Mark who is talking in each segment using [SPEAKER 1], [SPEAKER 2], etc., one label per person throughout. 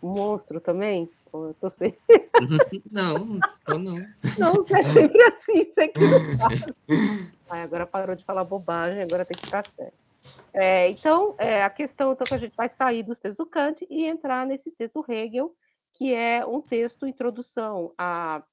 [SPEAKER 1] monstro também? Eu tô sem...
[SPEAKER 2] Não, não.
[SPEAKER 1] Não, é sempre assim, isso aqui não fala. Ai, agora parou de falar bobagem, agora tem que ficar sério. Então, a questão então, que a gente vai sair dos textos do Kant e entrar nesse texto do Hegel, que é um texto introdução à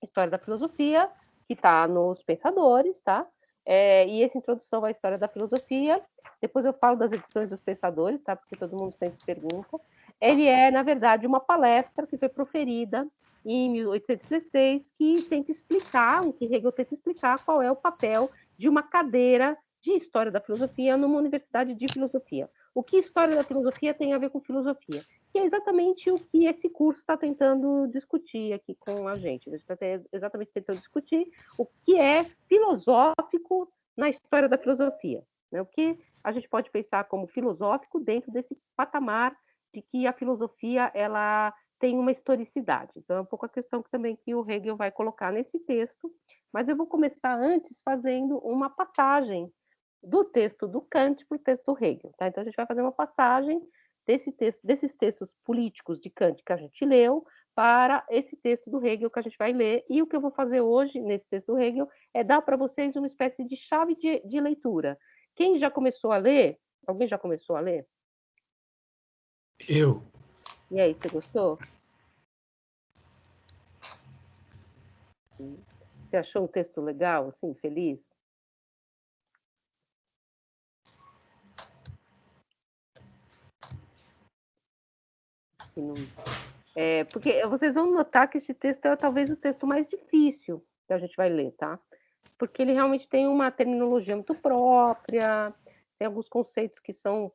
[SPEAKER 1] história da filosofia, que está nos Pensadores, tá? E essa introdução à história da filosofia, depois eu falo das edições dos Pensadores, tá? Porque todo mundo sempre pergunta. Ele é, na verdade, uma palestra que foi proferida em 1816, que tenta explicar, que Hegel tenta explicar qual é o papel de uma cadeira de história da filosofia numa universidade de filosofia. O que história da filosofia tem a ver com filosofia? Que é exatamente o que esse curso está tentando discutir aqui com a gente. A gente está exatamente tentando discutir o que é filosófico na história da filosofia. Né? O que a gente pode pensar como filosófico dentro desse patamar de que a filosofia ela tem uma historicidade. Então, é um pouco a questão que também que o Hegel vai colocar nesse texto, mas eu vou começar antes fazendo uma passagem do texto do Kant para o texto do Hegel. Tá? Então, a gente vai fazer uma passagem desses textos políticos de Kant que a gente leu para esse texto do Hegel que a gente vai ler. E o que eu vou fazer hoje, nesse texto do Hegel, é dar para vocês uma espécie de chave de leitura. Quem já começou a ler? Alguém já começou a ler?
[SPEAKER 3] Eu.
[SPEAKER 1] E aí, você gostou? Você achou um texto legal, assim, feliz? Porque vocês vão notar que esse texto é talvez o texto mais difícil que a gente vai ler, tá? Porque ele realmente tem uma terminologia muito própria, tem alguns conceitos que são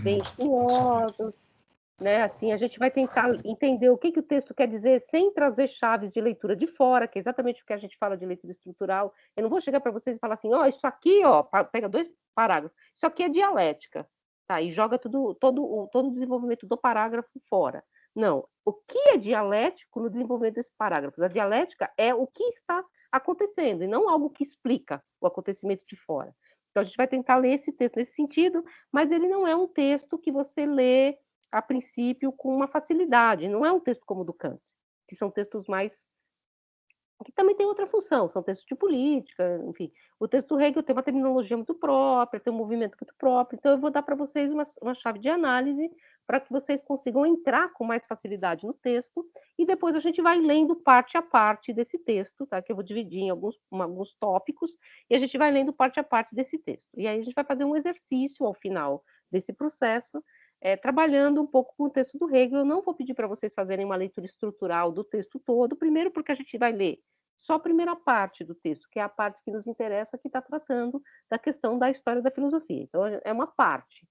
[SPEAKER 1] bem espinhosos, né? Assim, a gente vai tentar entender o que o texto quer dizer sem trazer chaves de leitura de fora, que é exatamente o que a gente fala de leitura estrutural. Eu não vou chegar para vocês e falar assim, isso aqui, pega 2 parágrafos, isso aqui é dialética, tá? E joga todo o desenvolvimento do parágrafo fora. Não, o que é dialético no desenvolvimento desse parágrafo? A dialética é o que está acontecendo, e não algo que explica o acontecimento de fora. Então, a gente vai tentar ler esse texto nesse sentido, mas ele não é um texto que você lê a princípio com uma facilidade, não é um texto como o do Kant, que são textos mais que também tem outra função, são textos de política, enfim. O texto do Hegel tem uma terminologia muito própria, tem um movimento muito próprio, então eu vou dar para vocês uma chave de análise para que vocês consigam entrar com mais facilidade no texto, e depois a gente vai lendo parte a parte desse texto, tá? Que eu vou dividir em alguns tópicos, e a gente vai lendo parte a parte desse texto. E aí a gente vai fazer um exercício ao final desse processo, trabalhando um pouco com o texto do Hegel. Eu não vou pedir para vocês fazerem uma leitura estrutural do texto todo, primeiro porque a gente vai ler só a primeira parte do texto, que é a parte que nos interessa, que está tratando da questão da história da filosofia. Então, é uma parte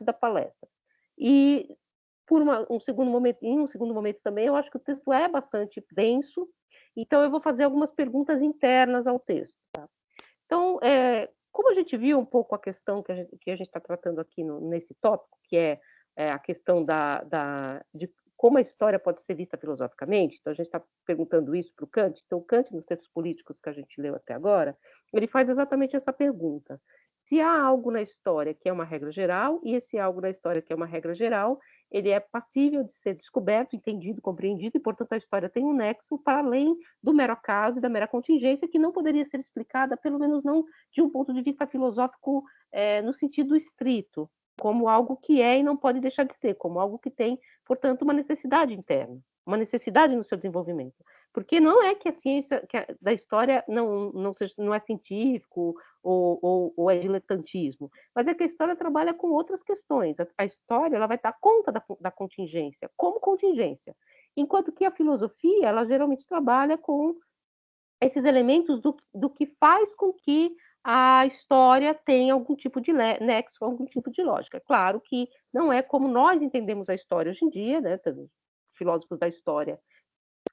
[SPEAKER 1] da palestra. E, em um segundo momento também, eu acho que o texto é bastante denso, então eu vou fazer algumas perguntas internas ao texto. Tá? Então, como a gente viu um pouco a questão que a gente está tratando aqui nesse tópico, que é a questão de como a história pode ser vista filosoficamente, então a gente está perguntando isso para o Kant. Então, o Kant, nos textos políticos que a gente leu até agora, ele faz exatamente essa pergunta. Se há algo na história que é uma regra geral, e esse algo na história que é uma regra geral, ele é passível de ser descoberto, entendido, compreendido, e, portanto, a história tem um nexo para além do mero acaso e da mera contingência, que não poderia ser explicada, pelo menos não de um ponto de vista filosófico no sentido estrito, como algo que é e não pode deixar de ser, como algo que tem, portanto, uma necessidade interna, uma necessidade no seu desenvolvimento. Porque não é que a ciência da história não é científico ou é diletantismo, mas é que a história trabalha com outras questões. A história ela vai dar conta da contingência, como contingência, enquanto que a filosofia ela geralmente trabalha com esses elementos do que faz com que a história tenha algum tipo de nexo, algum tipo de lógica. Claro que não é como nós entendemos a história hoje em dia, né? Os filósofos da história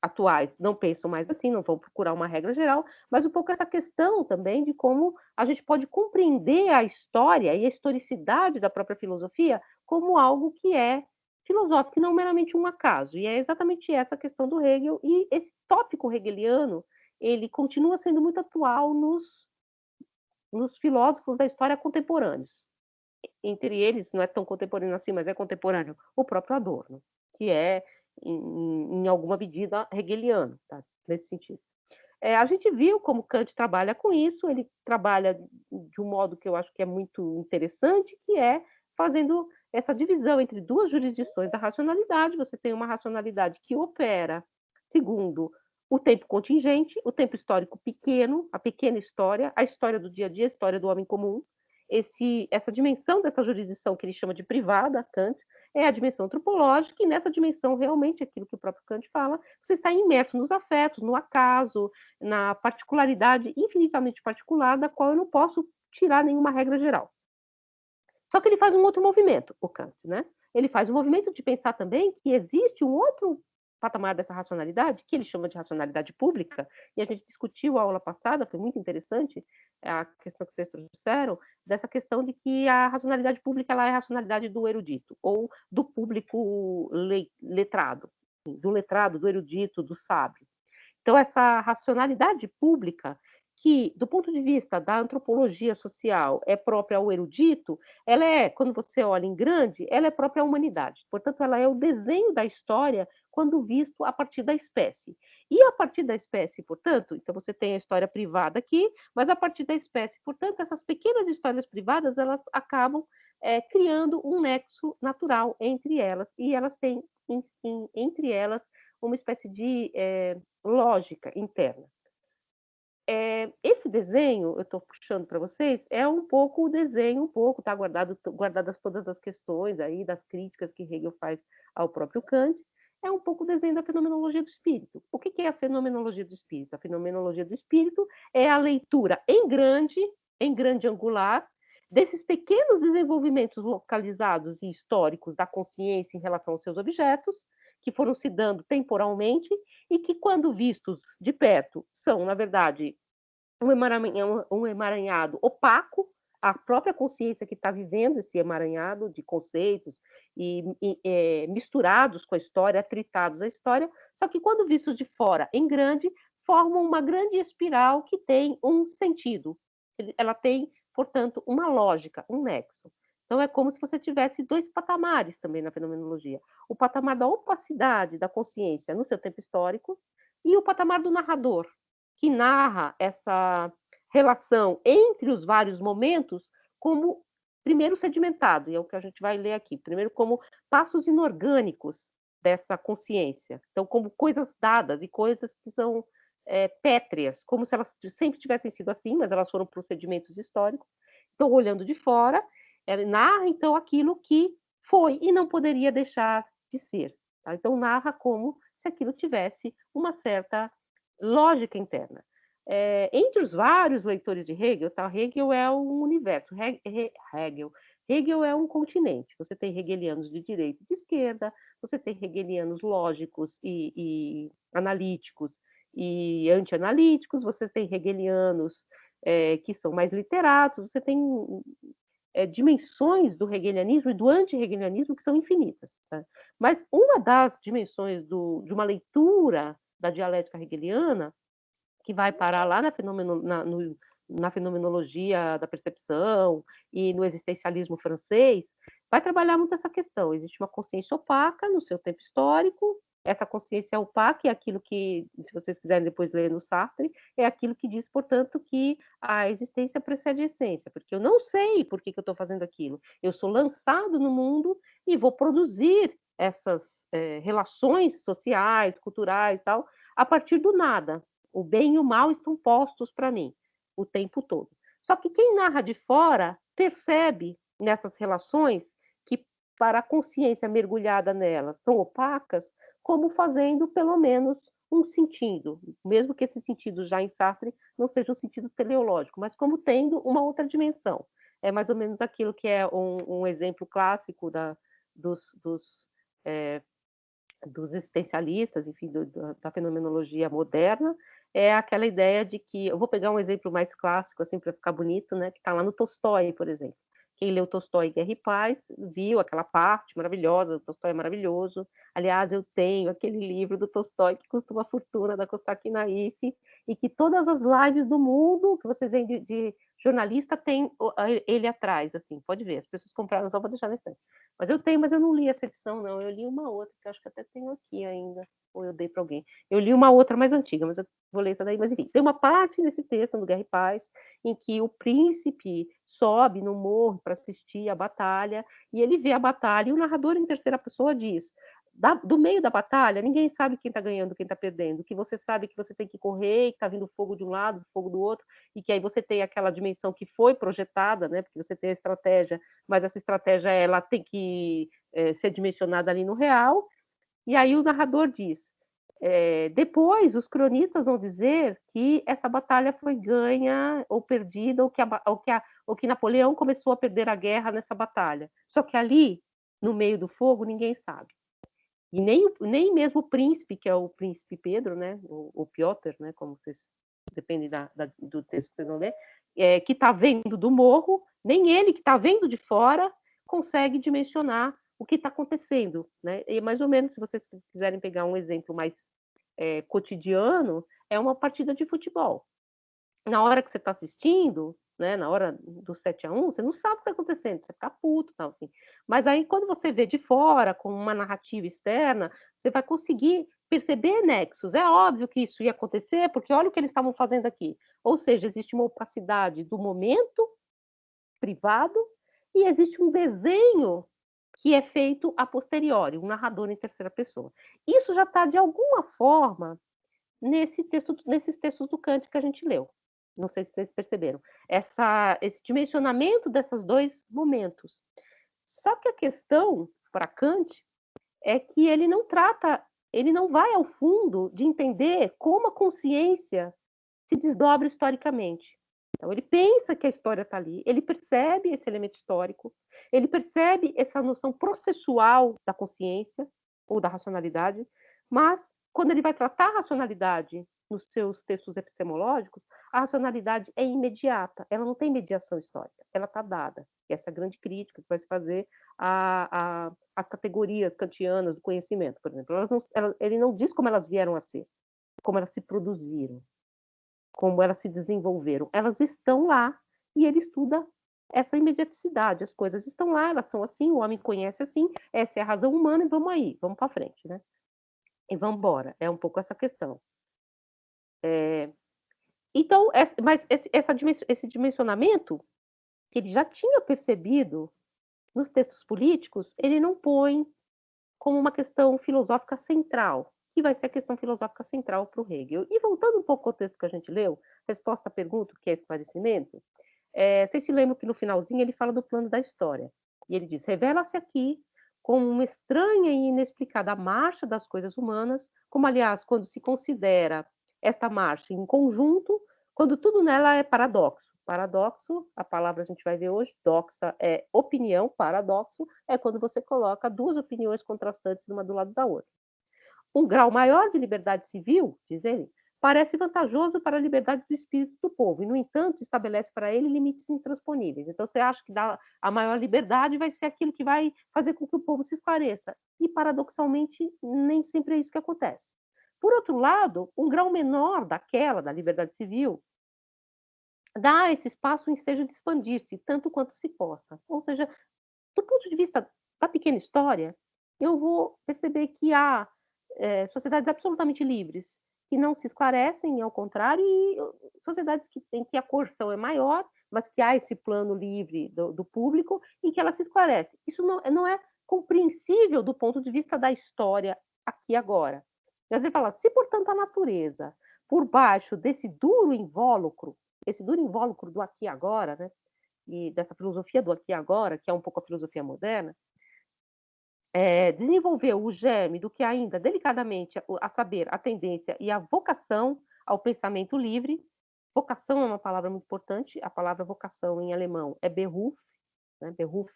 [SPEAKER 1] atuais não pensam mais assim, não vão procurar uma regra geral, mas um pouco essa questão também de como a gente pode compreender a história e a historicidade da própria filosofia como algo que é filosófico, e não meramente um acaso. E é exatamente essa a questão do Hegel, e esse tópico hegeliano ele continua sendo muito atual nos filósofos da história contemporâneos. Entre eles, não é tão contemporâneo assim, mas é contemporâneo, o próprio Adorno. que é, em alguma medida, hegeliano, tá? Nesse sentido. A gente viu como Kant trabalha com isso, ele trabalha de um modo que eu acho que é muito interessante, que é fazendo essa divisão entre duas jurisdições da racionalidade. Você tem uma racionalidade que opera segundo o tempo contingente, o tempo histórico pequeno, a pequena história, a história do dia a dia, a história do homem comum. Essa dimensão dessa jurisdição que ele chama de privada, Kant, é a dimensão antropológica, e nessa dimensão, realmente, aquilo que o próprio Kant fala, você está imerso nos afetos, no acaso, na particularidade infinitamente particular, da qual eu não posso tirar nenhuma regra geral. Só que ele faz um outro movimento, o Kant, né? Ele faz um movimento de pensar também que existe um outro patamar dessa racionalidade, que ele chama de racionalidade pública, e a gente discutiu a aula passada, foi muito interessante a questão que vocês trouxeram, dessa questão de que a racionalidade pública ela é a racionalidade do erudito, ou do público letrado, do letrado, do erudito, do sábio. Então, essa racionalidade pública, que, do ponto de vista da antropologia social, é própria ao erudito, ela é, quando você olha em grande, ela é própria à humanidade. Portanto, ela é o desenho da história quando visto a partir da espécie. E a partir da espécie, portanto, então você tem a história privada aqui, mas a partir da espécie, portanto, essas pequenas histórias privadas, elas acabam criando um nexo natural entre elas, e elas têm, entre elas, uma espécie de lógica interna. Esse desenho, eu estou puxando para vocês, é um pouco o desenho, está guardadas todas as questões aí, das críticas que Hegel faz ao próprio Kant, é um pouco o desenho da fenomenologia do espírito. O que é a fenomenologia do espírito? A fenomenologia do espírito é a leitura em grande angular, desses pequenos desenvolvimentos localizados e históricos da consciência em relação aos seus objetos, que foram se dando temporalmente e que, quando vistos de perto, são, na verdade, um emaranhado opaco, a própria consciência que está vivendo esse emaranhado de conceitos misturados com a história, atritados à história, só que, quando vistos de fora em grande, formam uma grande espiral que tem um sentido. Ela tem, portanto, uma lógica, um nexo. Então, é como se você tivesse dois patamares também na fenomenologia. O patamar da opacidade da consciência no seu tempo histórico e o patamar do narrador, que narra essa relação entre os vários momentos como, primeiro, sedimentado, e é o que a gente vai ler aqui. Primeiro, como passos inorgânicos dessa consciência. Então, como coisas dadas e coisas que são pétreas, como se elas sempre tivessem sido assim, mas elas foram procedimentos históricos. Então, olhando de fora, ela narra, então, aquilo que foi e não poderia deixar de ser. Tá? Então, narra como se aquilo tivesse uma certa lógica interna. Entre os vários leitores de Hegel, tá? Hegel é um universo. Hegel é um continente. Você tem hegelianos de direita e de esquerda, você tem hegelianos lógicos e analíticos e anti-analíticos, você tem hegelianos que são mais literatos, você tem dimensões do hegelianismo e do anti-hegelianismo que são infinitas. Tá? Mas uma das dimensões de uma leitura da dialética hegeliana, que vai parar lá na fenomenologia da percepção e no existencialismo francês, vai trabalhar muito essa questão. Existe uma consciência opaca no seu tempo histórico. Essa consciência opaca é aquilo que, se vocês quiserem depois ler no Sartre, é aquilo que diz, portanto, que a existência precede a essência, porque eu não sei por que eu estou fazendo aquilo. Eu sou lançado no mundo e vou produzir essas relações sociais, culturais, tal, a partir do nada. O bem e o mal estão postos para mim o tempo todo. Só que quem narra de fora percebe nessas relações que, para a consciência mergulhada nelas, são opacas, como fazendo pelo menos um sentido, mesmo que esse sentido já em Sartre não seja um sentido teleológico, mas como tendo uma outra dimensão. É mais ou menos aquilo que é um exemplo clássico dos existencialistas, enfim, da fenomenologia moderna, é aquela ideia de que, eu vou pegar um exemplo mais clássico, assim, para ficar bonito, né, que está lá no Tolstói, por exemplo. Quem leu Tolstói, Guerra e Paz, viu aquela parte maravilhosa, o Tolstói é maravilhoso. Aliás, eu tenho aquele livro do Tolstói que custa uma fortuna, da Costak Naif, e que todas as lives do mundo que vocês veem de jornalista tem ele atrás, assim, pode ver, as pessoas compraram só para deixar na estante. Mas eu tenho, mas eu não li essa edição, não. Eu li uma outra, que eu acho que até tenho aqui ainda, ou eu dei para alguém. Eu li uma outra mais antiga, mas eu vou ler essa daí. Mas enfim, tem uma parte nesse texto, no Guerra e Paz, em que o príncipe sobe no morro para assistir a batalha, e ele vê a batalha, e o narrador em terceira pessoa diz: do meio da batalha, ninguém sabe quem está ganhando, quem está perdendo. O que você sabe é que você tem que correr, que está vindo fogo de um lado, fogo do outro, e que aí você tem aquela dimensão que foi projetada, né? Porque você tem a estratégia, mas essa estratégia ela tem que ser dimensionada ali no real. E aí o narrador diz: depois os cronistas vão dizer que essa batalha foi ganha ou perdida, ou que Napoleão começou a perder a guerra nessa batalha. Só que ali, no meio do fogo, ninguém sabe. E nem mesmo o príncipe, que é o príncipe Pedro, né, o Piotr, né, como vocês, depende do texto que vocês vão ler, que está vendo do morro, nem ele que está vendo de fora consegue dimensionar o que está acontecendo, né? E mais ou menos, se vocês quiserem pegar um exemplo mais cotidiano, é uma partida de futebol. Na hora que você está assistindo, né, na hora do 7-1, você não sabe o que está acontecendo, você fica puto, tal, assim. Mas aí, quando você vê de fora, com uma narrativa externa, você vai conseguir perceber nexos. É óbvio que isso ia acontecer, porque olha o que eles estavam fazendo aqui. Ou seja, existe uma opacidade do momento privado e existe um desenho que é feito a posteriori, um narrador em terceira pessoa. Isso já está, de alguma forma, nesses textos do Kant que a gente leu. Não sei se vocês perceberam. Esse dimensionamento desses dois momentos. Só que a questão, para Kant, é que ele não vai ao fundo de entender como a consciência se desdobra historicamente. Então, ele pensa que a história está ali, ele percebe esse elemento histórico, ele percebe essa noção processual da consciência ou da racionalidade, mas quando ele vai tratar a racionalidade nos seus textos epistemológicos, a racionalidade é imediata, ela não tem mediação histórica, ela está dada. Essa é a grande crítica que vai se fazer às categorias kantianas do conhecimento, por exemplo. Ele não diz como elas vieram a ser, como elas se produziram, como elas se desenvolveram. Elas estão lá e ele estuda essa imediaticidade. As coisas estão lá, elas são assim, o homem conhece assim, essa é a razão humana e vamos aí, vamos para frente, né? E vamos embora. É um pouco essa questão. Então, mas esse dimensionamento que ele já tinha percebido nos textos políticos, ele não põe como uma questão filosófica central, que vai ser a questão filosófica central para o Hegel. E voltando um pouco ao texto que a gente leu, resposta à pergunta, que é esclarecimento, vocês se lembram que no finalzinho ele fala do plano da história. E ele diz: revela-se aqui como uma estranha e inexplicada marcha das coisas humanas, como, aliás, quando se considera esta marcha em conjunto, quando tudo nela é paradoxo. Paradoxo, a palavra a gente vai ver hoje, doxa é opinião, paradoxo é quando você coloca duas opiniões contrastantes uma do lado da outra. Um grau maior de liberdade civil, diz ele, parece vantajoso para a liberdade do espírito do povo, e, no entanto, estabelece para ele limites intransponíveis. Então, você acha que a maior liberdade vai ser aquilo que vai fazer com que o povo se esclareça. E, paradoxalmente, nem sempre é isso que acontece. Por outro lado, um grau menor da liberdade civil, dá esse espaço em seja de expandir-se, tanto quanto se possa. Ou seja, do ponto de vista da pequena história, eu vou perceber que há sociedades absolutamente livres que não se esclarecem, ao contrário, e sociedades em que a coerção é maior, mas que há esse plano livre do público em que ela se esclarece. Isso não é compreensível do ponto de vista da história aqui e agora. Você fala, se, portanto, a natureza, por baixo desse duro invólucro do aqui e agora, né, e dessa filosofia do aqui e agora, que é um pouco a filosofia moderna, desenvolveu o germe do que ainda, delicadamente, a saber, a tendência e a vocação ao pensamento livre. Vocação é uma palavra muito importante, a palavra vocação em alemão é Beruf, né? Beruf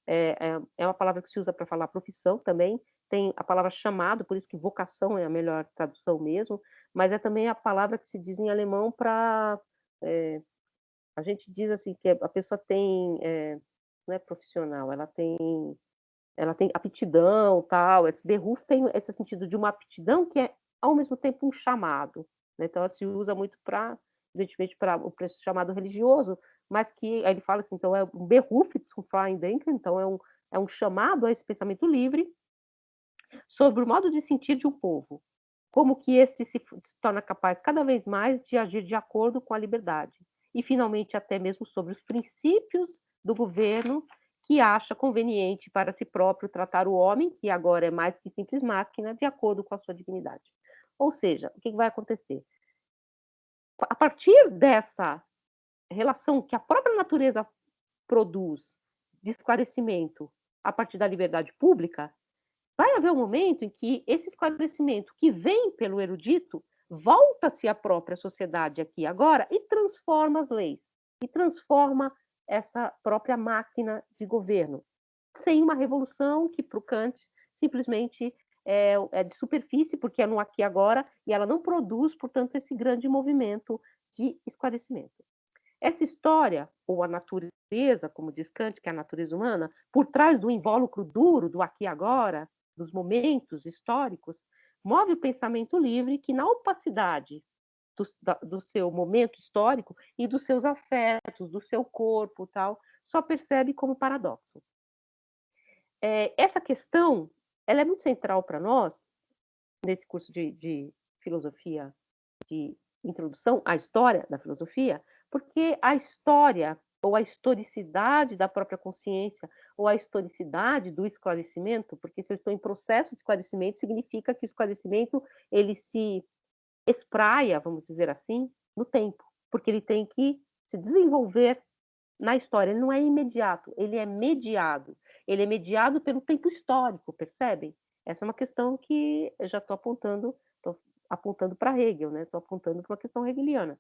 [SPEAKER 1] é uma palavra que se usa para falar profissão também, tem a palavra chamado, por isso que vocação é a melhor tradução mesmo, mas é também a palavra que se diz em alemão para... a gente diz assim que a pessoa tem... não é profissional, ela tem aptidão, tal. Esse Beruf tem esse sentido de uma aptidão que é, ao mesmo tempo, um chamado. né? Então, ela se usa muito para, evidentemente, para o preço chamado religioso, mas que aí ele fala assim, então é um Beruf zum freien Denken, então é um chamado a esse pensamento livre sobre o modo de sentir de um povo, como que esse se torna capaz cada vez mais de agir de acordo com a liberdade, e finalmente até mesmo sobre os princípios do governo que acha conveniente para si próprio tratar o homem, que agora é mais que simples máquina, de acordo com a sua dignidade. Ou seja, o que vai acontecer? A partir dessa relação que a própria natureza produz de esclarecimento a partir da liberdade pública, vai haver um momento em que esse esclarecimento que vem pelo erudito volta-se à própria sociedade aqui e agora e transforma as leis, e transforma essa própria máquina de governo, sem uma revolução que para o Kant simplesmente é de superfície, porque é no aqui e agora, e ela não produz, portanto, esse grande movimento de esclarecimento. Essa história, ou a natureza, como diz Kant, que é a natureza humana, por trás do invólucro duro do aqui e agora, dos momentos históricos, move o pensamento livre que, na opacidade do seu momento histórico e dos seus afetos, do seu corpo, tal, só percebe como paradoxo. Essa questão ela é muito central para nós, nesse curso de filosofia, de introdução à história da filosofia, porque a história ou a historicidade da própria consciência ou a historicidade do esclarecimento, porque se eu estou em processo de esclarecimento, significa que o esclarecimento ele se espraia, vamos dizer assim, no tempo, porque ele tem que se desenvolver na história. Ele não é imediato, ele é mediado. Ele é mediado pelo tempo histórico, percebem? Essa é uma questão que eu já estou apontando para Hegel, né? Estou apontando para uma questão hegeliana.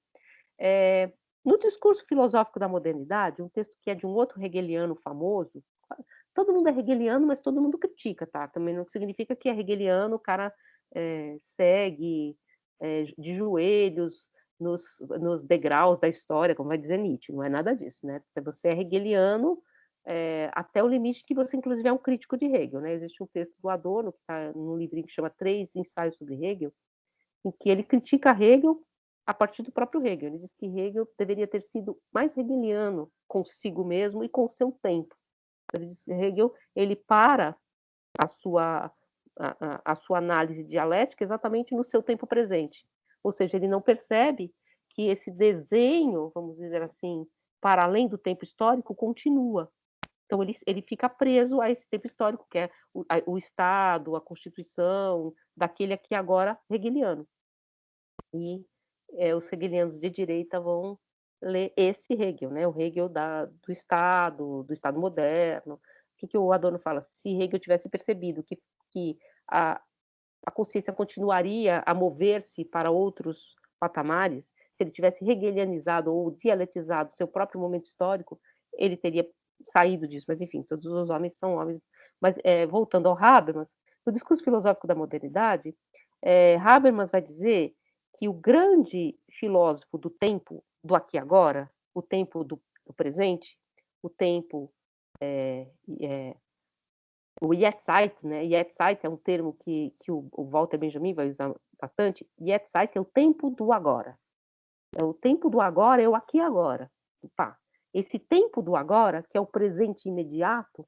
[SPEAKER 1] No discurso filosófico da modernidade, um texto que é de um outro hegeliano famoso, todo mundo é hegeliano, mas todo mundo critica, tá? Também não significa que é hegeliano, o cara segue de joelhos nos degraus da história, como vai dizer Nietzsche, não é nada disso, né? Você é hegeliano até o limite que você, inclusive, é um crítico de Hegel, né? Existe um texto do Adorno, que está num livrinho que chama Três Ensaios sobre Hegel, em que ele critica Hegel a partir do próprio Hegel. Ele diz que Hegel deveria ter sido mais hegeliano consigo mesmo e com o seu tempo. Ele diz que Hegel ele para a sua análise dialética exatamente no seu tempo presente. Ou seja, ele não percebe que esse desenho, vamos dizer assim, para além do tempo histórico, continua. Então, ele fica preso a esse tempo histórico, que é o Estado, a Constituição, daquele aqui agora hegeliano. E os hegelianos de direita vão ler esse Hegel, né? O Hegel do Estado moderno. O que o Adorno fala? Se Hegel tivesse percebido que a consciência continuaria a mover-se para outros patamares, se ele tivesse hegelianizado ou dialetizado seu próprio momento histórico, ele teria saído disso. Mas, enfim, todos os homens são homens. Mas, voltando ao Habermas, no discurso filosófico da modernidade, Habermas vai dizer que o grande filósofo do tempo do aqui e agora, o tempo do presente, o tempo o Jetztzeit, né? Jetztzeit é um termo que o Walter Benjamin vai usar bastante. Jetztzeit é o tempo do agora. É o tempo do agora, é o aqui e agora. Pá. Esse tempo do agora, que é o presente imediato,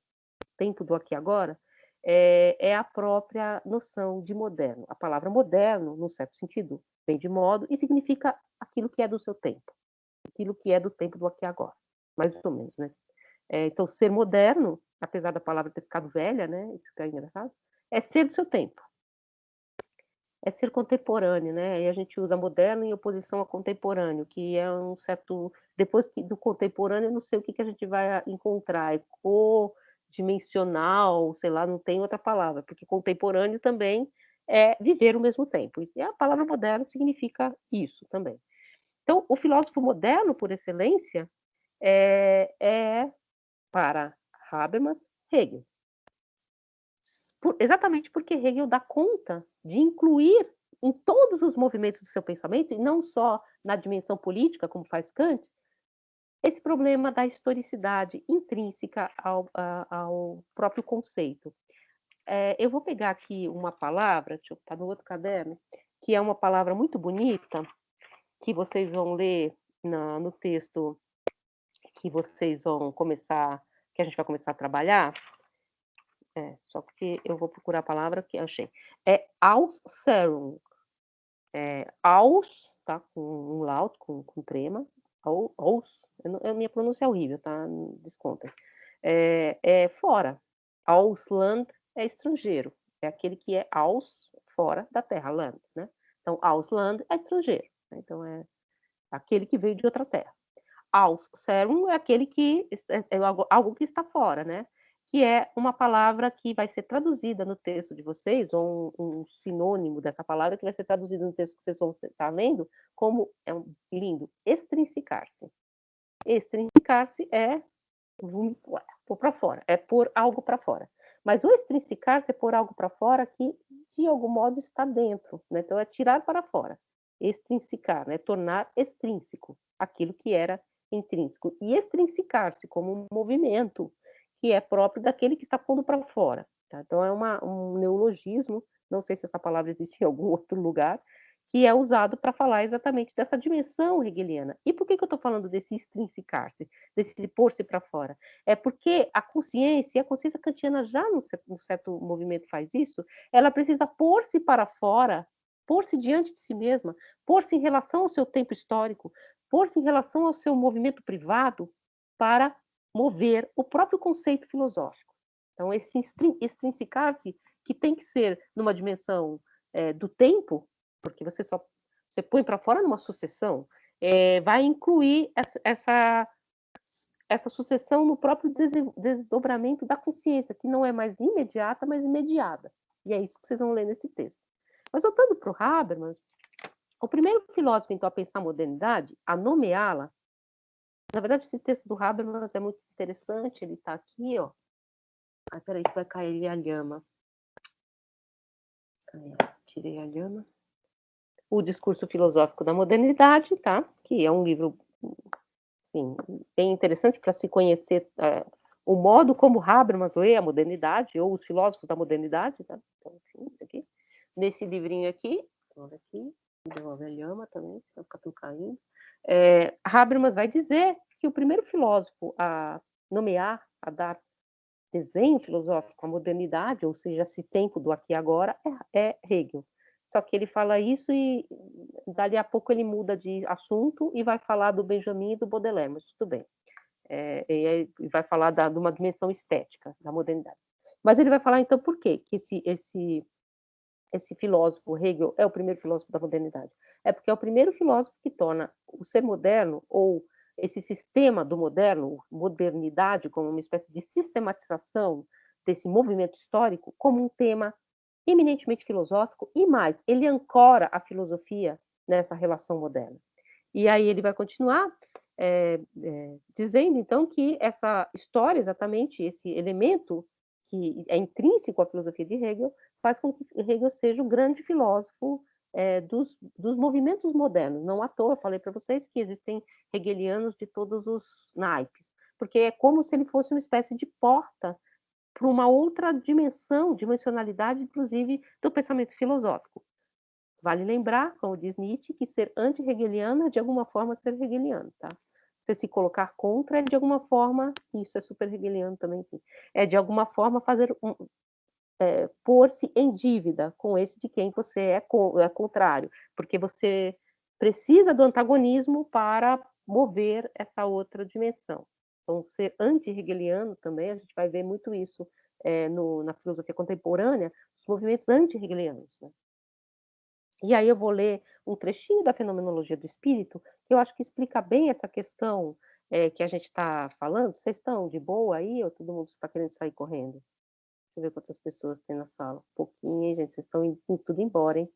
[SPEAKER 1] tempo do aqui e agora, é a própria noção de moderno. A palavra moderno, num certo sentido, vem de modo e significa aquilo que é do seu tempo, aquilo que é do tempo do aqui e agora, mais ou menos, né? Então, ser moderno, apesar da palavra ter ficado velha, né? Isso que é engraçado, é ser do seu tempo. É ser contemporâneo, né? E a gente usa moderno em oposição a contemporâneo, que é um certo. Depois do contemporâneo, eu não sei o que a gente vai encontrar. É codimensional, sei lá, não tem outra palavra, porque contemporâneo também é viver o mesmo tempo. E a palavra moderno significa isso também. Então, o filósofo moderno, por excelência, para Habermas, Hegel. Exatamente porque Hegel dá conta de incluir em todos os movimentos do seu pensamento, e não só na dimensão política, como faz Kant, esse problema da historicidade intrínseca ao próprio conceito. Eu vou pegar aqui uma palavra, deixa eu estar no outro caderno, que é uma palavra muito bonita, que vocês vão ler no texto que vocês vão começar, que a gente vai começar a trabalhar, só porque eu vou procurar a palavra que eu achei. É Ausserung. Aus, tá? Com um laut, com trema. Aus. Minha pronúncia é horrível, tá? Descontem. É fora. Ausland é estrangeiro. É aquele que é aus, fora da terra, land, né? Então, Ausland é estrangeiro. Né? Então, é aquele que veio de outra terra. Ausserum é aquele que é algo que está fora, né? Que é uma palavra que vai ser traduzida no texto de vocês, ou um sinônimo dessa palavra que vai ser traduzida no texto que vocês vão estar lendo, como é um lindo, extrinsicar-se. Extrinsicar-se é pôr para fora, é pôr algo para fora. Mas o extrinsicar-se é pôr algo para fora que, de algum modo, está dentro. Né? Então, é tirar para fora. Extrinsicar, né? Tornar extrínseco aquilo que era intrínseco. E extrinsicar-se como um movimento que é próprio daquele que está pondo para fora. Tá? Então, é um neologismo, não sei se essa palavra existe em algum outro lugar, que é usado para falar exatamente dessa dimensão hegeliana. E por que eu estou falando desse extrinsicar-se, desse pôr-se para fora? É porque a consciência, e a consciência kantiana já no certo movimento faz isso, ela precisa pôr-se para fora, pôr-se diante de si mesma, pôr-se em relação ao seu tempo histórico, pôr-se em relação ao seu movimento privado para mover o próprio conceito filosófico. Então, esse extrinsicar-se, que tem que ser numa dimensão do tempo, porque você põe para fora numa sucessão, vai incluir essa sucessão no próprio desdobramento da consciência, que não é mais imediata, mas imediata. E é isso que vocês vão ler nesse texto. Mas voltando para o Habermas, o primeiro filósofo, então, a pensar a modernidade, a nomeá-la, na verdade, esse texto do Habermas é muito interessante, ele está aqui, ó. Ai, peraí, que vai cair a lhama. Tirei a lhama. O Discurso Filosófico da Modernidade, tá? Que é um livro, enfim, bem interessante para se conhecer o modo como Habermas lê a modernidade, ou os filósofos da modernidade, tá? Então, enfim, isso aqui. Nesse livrinho aqui, olha aqui, devolve a lhama também, senão fica tudo caindo. Habermas vai dizer que o primeiro filósofo a nomear, a dar desenho filosófico à modernidade, ou seja, esse tempo do aqui e agora, é Hegel. Só que ele fala isso e dali a pouco ele muda de assunto e vai falar do Benjamin e do Baudelaire, mas tudo bem. E vai falar de uma dimensão estética da modernidade. Mas ele vai falar, então, por quê que esse filósofo, Hegel, é o primeiro filósofo da modernidade? É porque é o primeiro filósofo que torna o ser moderno, ou esse sistema do moderno, modernidade, como uma espécie de sistematização desse movimento histórico, como um tema eminentemente filosófico, e mais, ele ancora a filosofia nessa relação moderna. E aí ele vai continuar dizendo, então, que essa história, exatamente, esse elemento que é intrínseco à filosofia de Hegel, faz com que Hegel seja o grande filósofo dos movimentos modernos. Não à toa, eu falei para vocês que existem hegelianos de todos os naipes, porque é como se ele fosse uma espécie de porta para uma outra dimensionalidade, inclusive, do pensamento filosófico. Vale lembrar, como diz Nietzsche, que ser anti-hegeliano é, de alguma forma, ser hegeliano, tá? Você se colocar contra é, de alguma forma, isso é super hegeliano também, enfim, é, de alguma forma, fazer pôr-se em dívida com esse de quem você é contrário, porque você precisa do antagonismo para mover essa outra dimensão. Então, ser anti-hegeliano também, a gente vai ver muito isso na filosofia contemporânea, os movimentos anti-hegelianos, né? E aí eu vou ler um trechinho da Fenomenologia do Espírito, que eu acho que explica bem essa questão que a gente está falando. Vocês estão de boa aí, ou todo mundo está querendo sair correndo? Deixa eu ver quantas pessoas tem na sala. Um pouquinho, hein, gente? Vocês estão indo tudo embora, hein?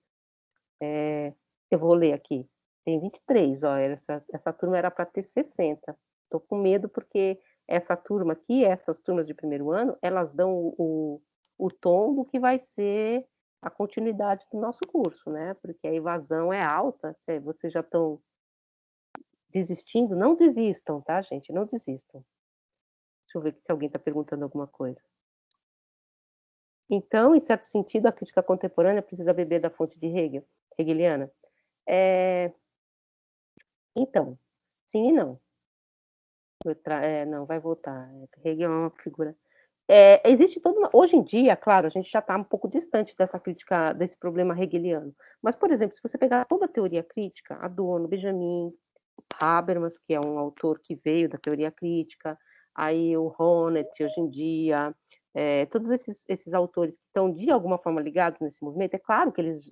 [SPEAKER 1] Eu vou ler aqui. Tem 23, ó. Essa turma era para ter 60. Estou com medo porque essa turma aqui, essas turmas de primeiro ano, elas dão o tom do que vai ser a continuidade do nosso curso, né? Porque a evasão é alta. Vocês já estão desistindo? Não desistam, tá, gente? Não desistam. Deixa eu ver se alguém está perguntando alguma coisa. Então, em certo sentido, a crítica contemporânea precisa beber da fonte de Hegel, hegeliana. Então, sim e não. Não, vai voltar. Hegel é uma figura. Existe toda uma hoje em dia, claro, a gente já está um pouco distante dessa crítica, desse problema hegeliano. Mas, por exemplo, se você pegar toda a teoria crítica, Adorno, Benjamin, Habermas, que é um autor que veio da teoria crítica, aí o Honneth, hoje em dia, todos esses autores que estão de alguma forma ligados nesse movimento, é claro que eles,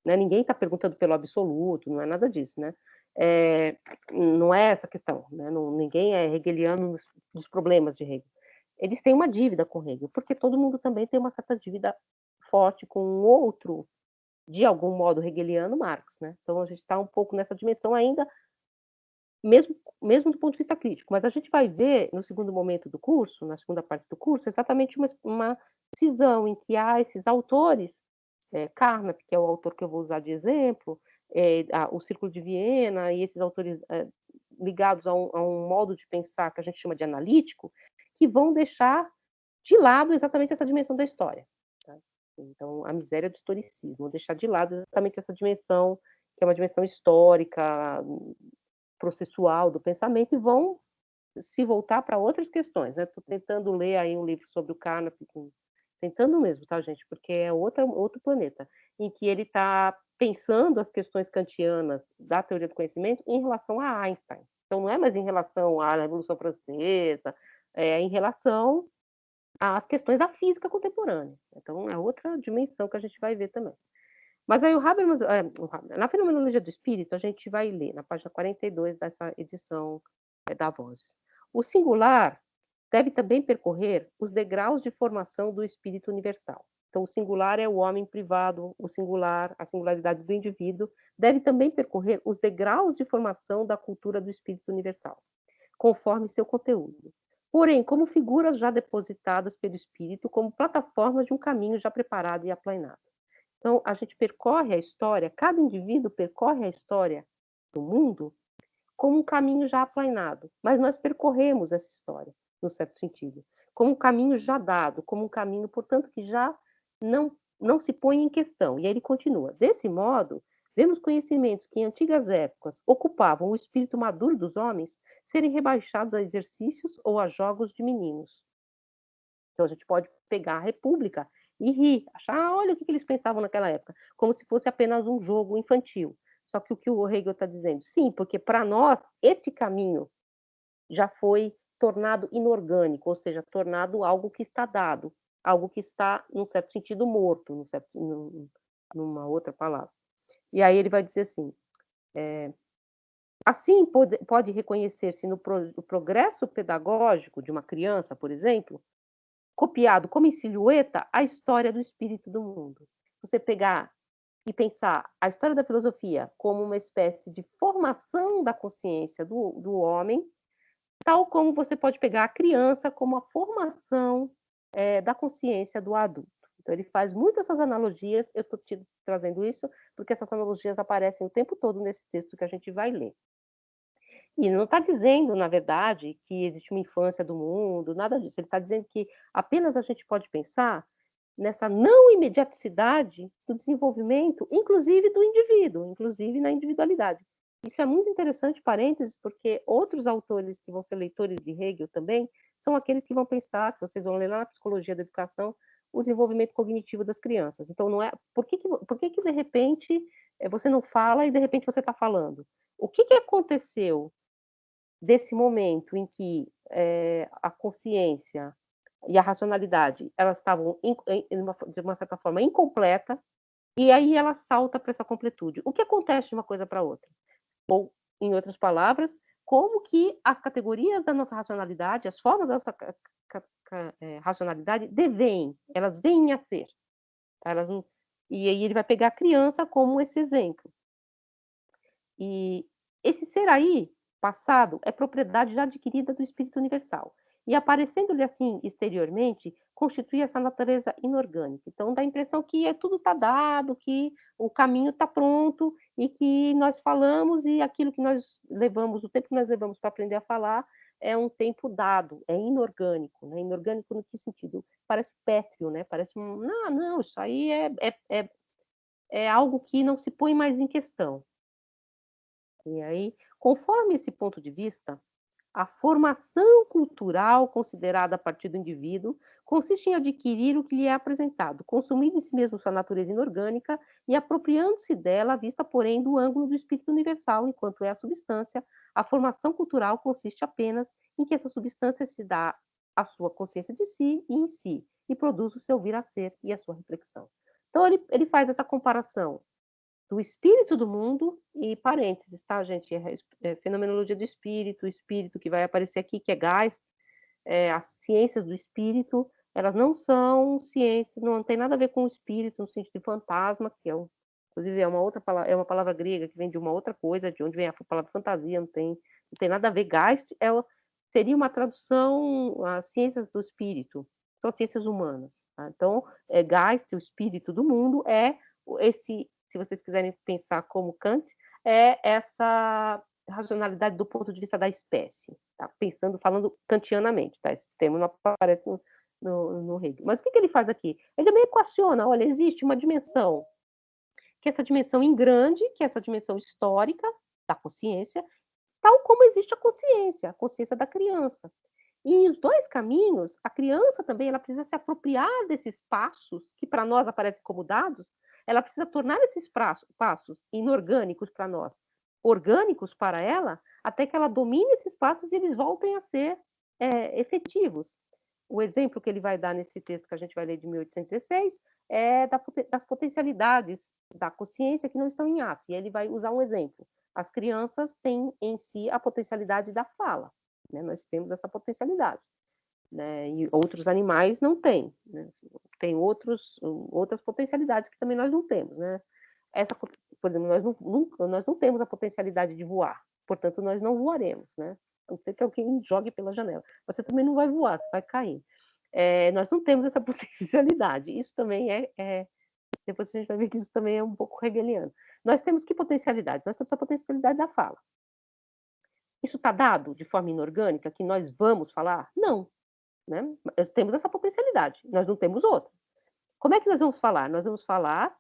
[SPEAKER 1] né, ninguém está perguntando pelo absoluto, não é nada disso, né? É, não é essa a questão, né? Não, ninguém é hegeliano nos problemas de Hegel. Eles têm uma dívida com Hegel, porque todo mundo também tem uma certa dívida forte com um outro, de algum modo, hegeliano, Marx, né? Então a gente está um pouco nessa dimensão ainda, mesmo do ponto de vista crítico, mas a gente vai ver no segundo momento do curso, na segunda parte do curso, exatamente uma cisão em que há esses autores, Carnap, que é o autor que eu vou usar de exemplo, o Círculo de Viena e esses autores ligados a um modo de pensar que a gente chama de analítico, que vão deixar de lado exatamente essa dimensão da história. Tá? Então, a miséria do historicismo, vão deixar de lado exatamente essa dimensão, que é uma dimensão histórica, processual do pensamento, e vão se voltar para outras questões. Estou tentando ler aí um livro sobre o Carnap, tentando mesmo, tá, gente? Porque é outro planeta, em que ele está pensando as questões kantianas da teoria do conhecimento em relação a Einstein. Então, não é mais em relação à Revolução Francesa, é em relação às questões da física contemporânea. Então, é outra dimensão que a gente vai ver também. Mas aí na Fenomenologia do Espírito, a gente vai ler, na página 42 dessa edição da Vozes. O singular deve também percorrer os degraus de formação do espírito universal. Então, o singular é o homem privado, o singular, a singularidade do indivíduo, deve também percorrer os degraus de formação da cultura do espírito universal, conforme seu conteúdo. Porém, como figuras já depositadas pelo espírito, como plataformas de um caminho já preparado e aplainado. Então, a gente percorre a história, cada indivíduo percorre a história do mundo como um caminho já aplainado, mas nós percorremos essa história, no certo sentido, como um caminho já dado, como um caminho, portanto, que já não se põe em questão. E aí ele continua. Desse modo, vemos conhecimentos que em antigas épocas ocupavam o espírito maduro dos homens serem rebaixados a exercícios ou a jogos de meninos. Então, a gente pode pegar a República e rir, achar, olha o que eles pensavam naquela época, como se fosse apenas um jogo infantil. Só que o que o Hegel está dizendo? Sim, porque para nós, esse caminho já foi tornado inorgânico, ou seja, tornado algo que está dado, algo que está, num certo sentido, morto, numa outra palavra. E aí ele vai dizer assim, assim pode reconhecer-se no progresso pedagógico de uma criança, por exemplo, copiado como em silhueta a história do espírito do mundo. Você pegar e pensar a história da filosofia como uma espécie de formação da consciência do homem, tal como você pode pegar a criança como a formação da consciência do adulto. Então, ele faz muitas essas analogias, eu estou trazendo isso porque essas analogias aparecem o tempo todo nesse texto que a gente vai ler. E não está dizendo, na verdade, que existe uma infância do mundo, nada disso. Ele está dizendo que apenas a gente pode pensar nessa não imediaticidade do desenvolvimento, inclusive do indivíduo, inclusive na individualidade. Isso é muito interessante, parênteses, porque outros autores que vão ser leitores de Hegel também são aqueles que vão pensar, que vocês vão ler lá na Psicologia da Educação, o desenvolvimento cognitivo das crianças. Então, não é. Por que de repente você não fala e de repente você está falando? O que aconteceu desse momento em que a consciência e a racionalidade elas estavam de uma certa forma incompleta, e aí ela salta para essa completude. O que acontece de uma coisa para outra? Ou, em outras palavras, como que as categorias da nossa racionalidade, as formas da nossa racionalidade elas vêm a ser. Tá? E aí ele vai pegar a criança como esse exemplo. E esse ser aí, passado, é propriedade já adquirida do espírito universal. E aparecendo-lhe assim exteriormente, constitui essa natureza inorgânica. Então dá a impressão que tudo está dado, que o caminho está pronto e que nós falamos e aquilo que nós levamos, o tempo que nós levamos para aprender a falar é um tempo dado, é inorgânico. Né? Inorgânico no que sentido? Parece pétreo, né? Parece não, isso aí é algo que não se põe mais em questão. E aí, conforme esse ponto de vista, a formação cultural considerada a partir do indivíduo consiste em adquirir o que lhe é apresentado, consumindo em si mesmo sua natureza inorgânica e apropriando-se dela, à vista, porém, do ângulo do espírito universal, enquanto é a substância. A formação cultural consiste apenas em que essa substância se dá a sua consciência de si e em si, e produz o seu vir a ser e a sua reflexão. Então, ele faz essa comparação do espírito do mundo e parênteses, tá, gente? Fenomenologia do espírito, o espírito que vai aparecer aqui, que é Geist, as ciências do espírito, elas não são ciências, não tem nada a ver com o espírito no sentido de fantasma, que inclusive é uma outra palavra, é uma palavra grega que vem de uma outra coisa, de onde vem a palavra fantasia, não tem nada a ver. Geist seria uma tradução às ciências do espírito, são ciências humanas. Tá? Então, Geist, o espírito do mundo, é esse, se vocês quiserem pensar como Kant, é essa racionalidade do ponto de vista da espécie, tá? Falando kantianamente, tá? Esse termo não aparece no Hegel. Mas o que ele faz aqui? Ele também equaciona, olha, existe uma dimensão, que é essa dimensão em grande, que é essa dimensão histórica da consciência, tal como existe a consciência da criança. E os dois caminhos, a criança também ela precisa se apropriar desses passos que para nós aparecem como dados, ela precisa tornar esses passos inorgânicos para nós, orgânicos para ela, até que ela domine esses passos e eles voltem a ser efetivos. O exemplo que ele vai dar nesse texto que a gente vai ler de 1816 é das potencialidades da consciência que não estão em ato. E ele vai usar um exemplo. As crianças têm em si a potencialidade da fala. Né? Nós temos essa potencialidade. Né? E outros animais não têm. Né? Tem outras potencialidades que também nós não temos. Né? Por exemplo, nós não temos a potencialidade de voar. Portanto, nós não voaremos. Né? A não ser que alguém jogue pela janela. Você também não vai voar, você vai cair. Nós não temos essa potencialidade. Isso também depois a gente vai ver que isso também é um pouco hegeliano. Nós temos que potencialidade? Nós temos a potencialidade da fala. Isso está dado de forma inorgânica que nós vamos falar? Não. Né? Nós temos essa potencialidade, nós não temos outra. Como é que nós vamos falar? Nós vamos falar,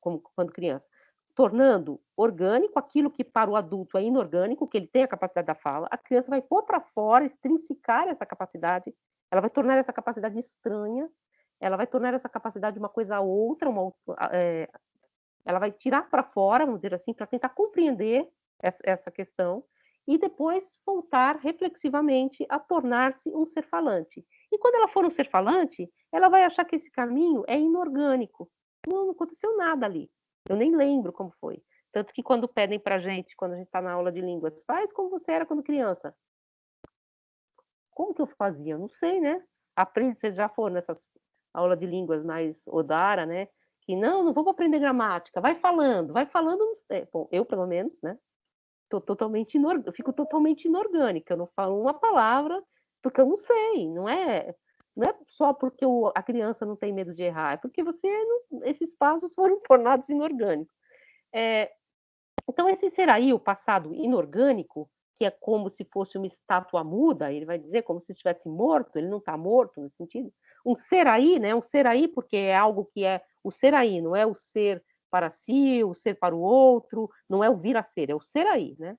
[SPEAKER 1] como quando criança, tornando orgânico aquilo que para o adulto é inorgânico, que ele tem a capacidade da fala, a criança vai pôr para fora, extrinsicar essa capacidade, ela vai tornar essa capacidade estranha, ela vai tornar essa capacidade uma coisa outra, ela vai tirar para fora, vamos dizer assim, para tentar compreender essa questão, e depois voltar reflexivamente a tornar-se um ser falante. E quando ela for um ser falante, ela vai achar que esse caminho é inorgânico. Não aconteceu nada ali. Eu nem lembro como foi. Tanto que quando pedem para a gente, quando a gente está na aula de línguas, faz como você era quando criança. Como que eu fazia? Não sei, né? Aprende, vocês já foram nessas aulas de línguas mais Odara, né? Que não vou aprender gramática, vai falando, não sei. Bom, eu pelo menos, né? Eu fico totalmente inorgânica, eu não falo uma palavra porque eu não sei, não é só porque a criança não tem medo de errar, é porque esses passos foram tornados inorgânicos. Então, esse ser aí, o passado inorgânico, que é como se fosse uma estátua muda, ele vai dizer como se estivesse morto, ele não está morto nesse sentido. Um ser aí, né? Um ser aí, porque é algo que é o ser aí, não é o ser para si, o ser para o outro, não é o vir a ser, é o ser aí, né?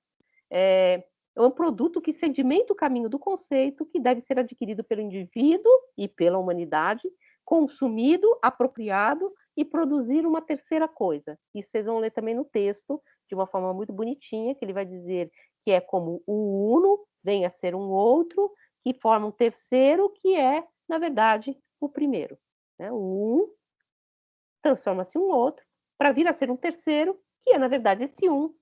[SPEAKER 1] É um produto que sedimenta o caminho do conceito, que deve ser adquirido pelo indivíduo e pela humanidade, consumido, apropriado e produzir uma terceira coisa. Isso vocês vão ler também no texto, de uma forma muito bonitinha, que ele vai dizer que é como o uno vem a ser um outro, que forma um terceiro, que é, na verdade, o primeiro. Né? O um transforma-se em um outro, para vir a ser um terceiro, que é, na verdade, esse um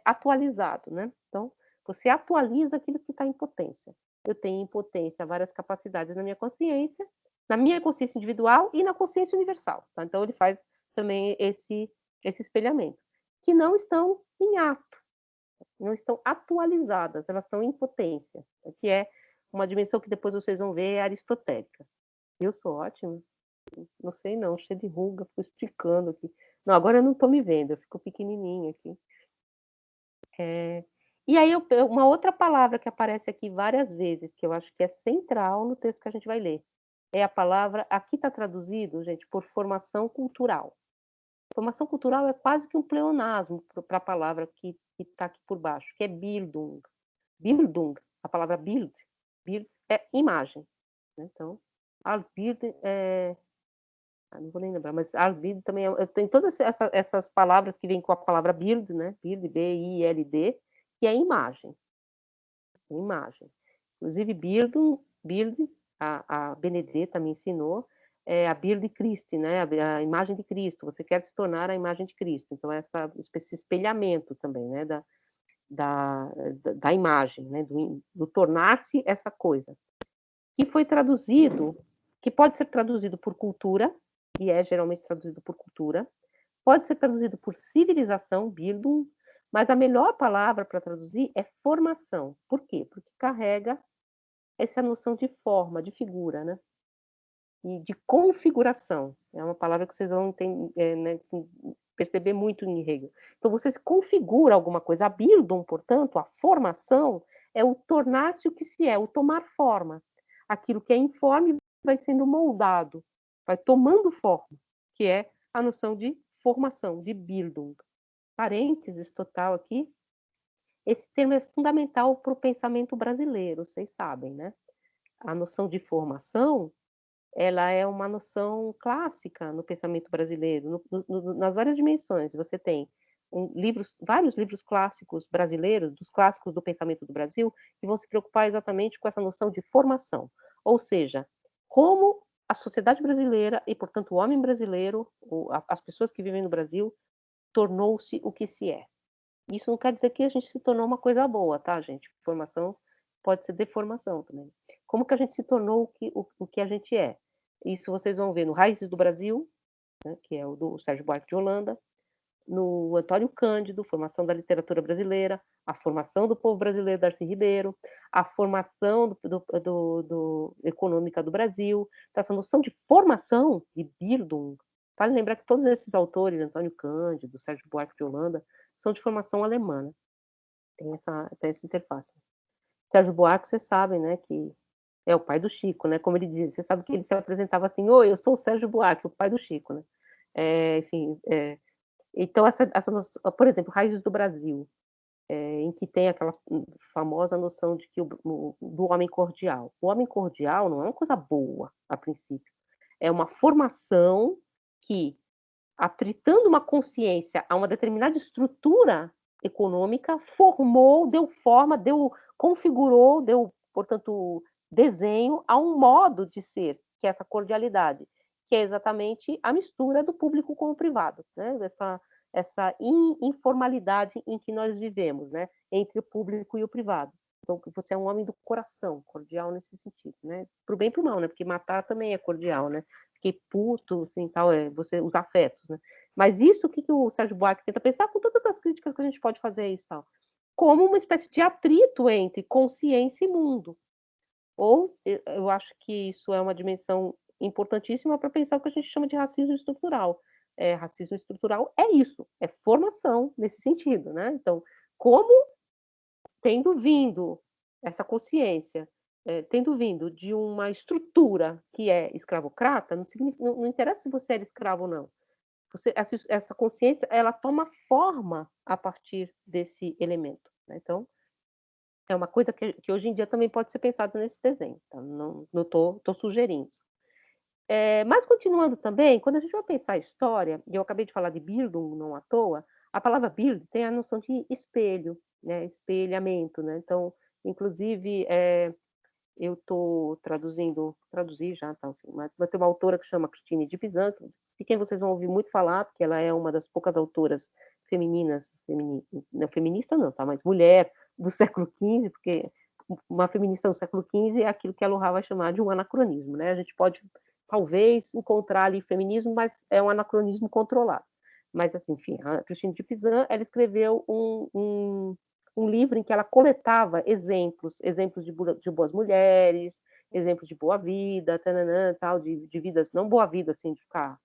[SPEAKER 1] atualizado. Né? Então, você atualiza aquilo que está em potência. Eu tenho em potência várias capacidades na minha consciência individual e na consciência universal. Tá? Então, ele faz também esse espelhamento, que não estão em ato, não estão atualizadas, elas estão em potência, que é uma dimensão que depois vocês vão ver, é aristotélica. Eu sou ótima? Não sei não, cheio de ruga, fico esticando aqui. Não, agora eu não estou me vendo, eu fico pequenininha aqui. E aí, uma outra palavra que aparece aqui várias vezes, que eu acho que é central no texto que a gente vai ler, é a palavra, aqui está traduzido, gente, por formação cultural. Formação cultural é quase que um pleonasmo para a palavra que está aqui por baixo, que é Bildung. Bildung, a palavra Bild é imagem. Né? Então, Bild não vou nem lembrar, mas Bild também tem todas essas palavras que vêm com a palavra Bild, né? Bild, B-I-L-D, que é imagem. Imagem. Inclusive, Bild, a Benedetta me ensinou, a Bild Christi, né? A imagem de Cristo. Você quer se tornar a imagem de Cristo. Então, esse espelhamento também, né? Da imagem, né? do tornar-se essa coisa. Que foi traduzido, que pode ser traduzido por cultura, e é geralmente traduzido por cultura, pode ser traduzido por civilização, Bildung, mas a melhor palavra para traduzir é formação. Por quê? Porque carrega essa noção de forma, de figura, né? E de configuração. É uma palavra que vocês vão né, perceber muito em Hegel. Então, você se configura alguma coisa. A Bildung, portanto, a formação, é o tornar-se o que se é, o tomar forma. Aquilo que é informe vai sendo moldado, vai tomando forma, que é a noção de formação, de Bildung. Parênteses total aqui. Esse termo é fundamental para o pensamento brasileiro, vocês sabem, né? A noção de formação, ela é uma noção clássica no pensamento brasileiro, nas várias dimensões. Você tem vários livros clássicos brasileiros, dos clássicos do pensamento do Brasil, que vão se preocupar exatamente com essa noção de formação. Ou seja, como a sociedade brasileira e, portanto, o homem brasileiro, as pessoas que vivem no Brasil, tornou-se o que se é. Isso não quer dizer que a gente se tornou uma coisa boa, tá, gente? Formação pode ser deformação também. Como que a gente se tornou o que a gente é? Isso vocês vão ver no Raízes do Brasil, né, que é o do Sérgio Buarque de Holanda, no Antônio Cândido, Formação da Literatura Brasileira, a formação do povo brasileiro, Darcy Ribeiro, a formação econômica do Brasil. Então, essa noção de formação, de Bildung, vale lembrar que todos esses autores, Antônio Cândido, Sérgio Buarque de Holanda, são de formação alemã, né? Tem essa interface. Sérgio Buarque, vocês sabem, né, que é o pai do Chico, né? Como ele diz, você sabe que ele se apresentava assim: oi, eu sou o Sérgio Buarque, o pai do Chico, né? Enfim, então, por exemplo, Raízes do Brasil, em que tem aquela famosa noção de que do homem cordial. O homem cordial não é uma coisa boa, a princípio. É uma formação que, aplicando uma consciência a uma determinada estrutura econômica, formou, deu forma, configurou, deu, portanto, desenho a um modo de ser, que é essa cordialidade, que é exatamente a mistura do público com o privado, né? Essa informalidade em que nós vivemos, né? Entre o público e o privado. Então, você é um homem do coração, cordial nesse sentido, né? Pro bem e pro mal, né? Porque matar também é cordial, né? Porque puto, assim, tal, os afetos, né? Mas isso que o Sérgio Buarque tenta pensar, com todas as críticas que a gente pode fazer a isso, tal, como uma espécie de atrito entre consciência e mundo. Ou eu acho que isso é uma dimensão importantíssima para pensar o que a gente chama de racismo estrutural. Racismo estrutural é isso, é formação nesse sentido, né? Então, como tendo vindo essa consciência, tendo vindo de uma estrutura que é escravocrata, não interessa se você era escravo ou não. Essa consciência, ela toma forma a partir desse elemento. Né? Então, é uma coisa que hoje em dia também pode ser pensado nesse desenho. Tá? Não estou sugerindo. Mas continuando também, quando a gente vai pensar a história, e eu acabei de falar de Bildung, não à toa, a palavra Bild tem a noção de espelho, né? Espelhamento. Né? Então, inclusive, eu estou traduzi já, tá, mas vai ter uma autora que chama Christine de Pizan, de quem vocês vão ouvir muito falar, porque ela é uma das poucas autoras femininas, não feminista não, tá, mas mulher do século XV, porque uma feminista do século XV é aquilo que a Lohá vai chamar de um anacronismo, né? A gente pode, talvez, encontrar ali feminismo, mas é um anacronismo controlado. Mas, assim, enfim, a Christine de Pizan, ela escreveu um livro em que ela coletava exemplos de boas mulheres, exemplos de boa vida, tananã, tal, de vidas, não boa vida, assim, de ficar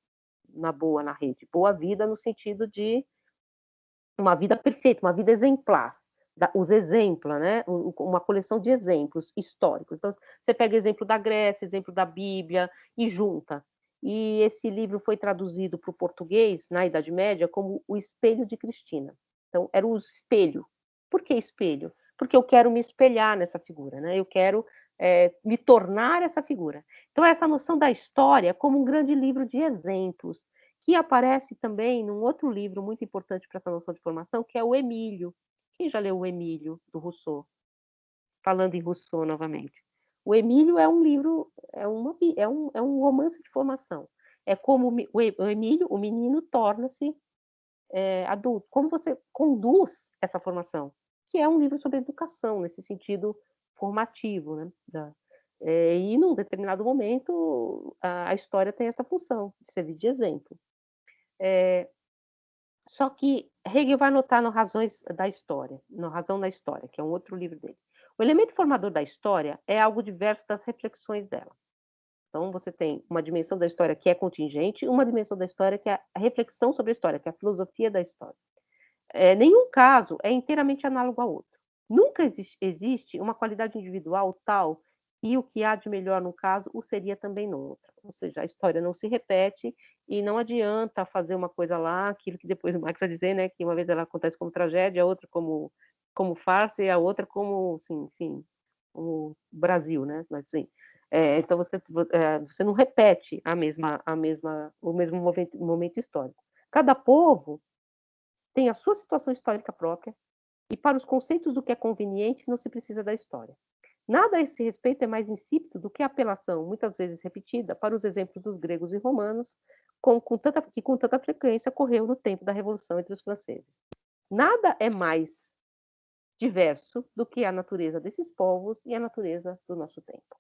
[SPEAKER 1] na boa na rede, boa vida no sentido de uma vida perfeita, uma vida exemplar, os exemplos, né? Uma coleção de exemplos históricos. Então, você pega exemplo da Grécia, exemplo da Bíblia e junta. e esse livro foi traduzido para o português, na Idade Média, como O Espelho de Cristina. Então, era o espelho. Por que espelho? Porque eu quero me espelhar nessa figura, né? Eu quero me tornar essa figura. Então, essa noção da história como um grande livro de exemplos, que aparece também num outro livro muito importante para essa noção de formação, que é o Emílio. Quem já leu o Emílio, do Rousseau? Falando em Rousseau novamente. O Emílio é um livro, é um romance de formação. É como o Emílio, o menino, torna-se adulto. Como você conduz essa formação? Que é um livro sobre educação, nesse sentido formativo. Né? E, num determinado momento, a história tem essa função, de servir de exemplo. Só que Hegel vai notar no Razões da História, no Razão da História, que é um outro livro dele. O elemento formador da história é algo diverso das reflexões dela. Então, você tem uma dimensão da história que é contingente, uma dimensão da história que é a reflexão sobre a história, que é a filosofia da história. Nenhum caso é inteiramente análogo ao outro. Nunca existe uma qualidade individual tal e o que há de melhor num caso o seria também no outro. Ou seja, a história não se repete e não adianta fazer uma coisa lá, aquilo que depois o Marx vai dizer, né, que uma vez ela acontece como tragédia, a outra como farsa e a outra como, assim, enfim, como Brasil, né? Mas, assim, então você não repete o mesmo momento histórico. Cada povo tem a sua situação histórica própria, e para os conceitos do que é conveniente não se precisa da história. Nada a esse respeito é mais insípido do que a apelação, muitas vezes repetida, para os exemplos dos gregos e romanos, que com tanta frequência ocorreu no tempo da Revolução entre os franceses. Nada é mais diverso do que a natureza desses povos e a natureza do nosso tempo.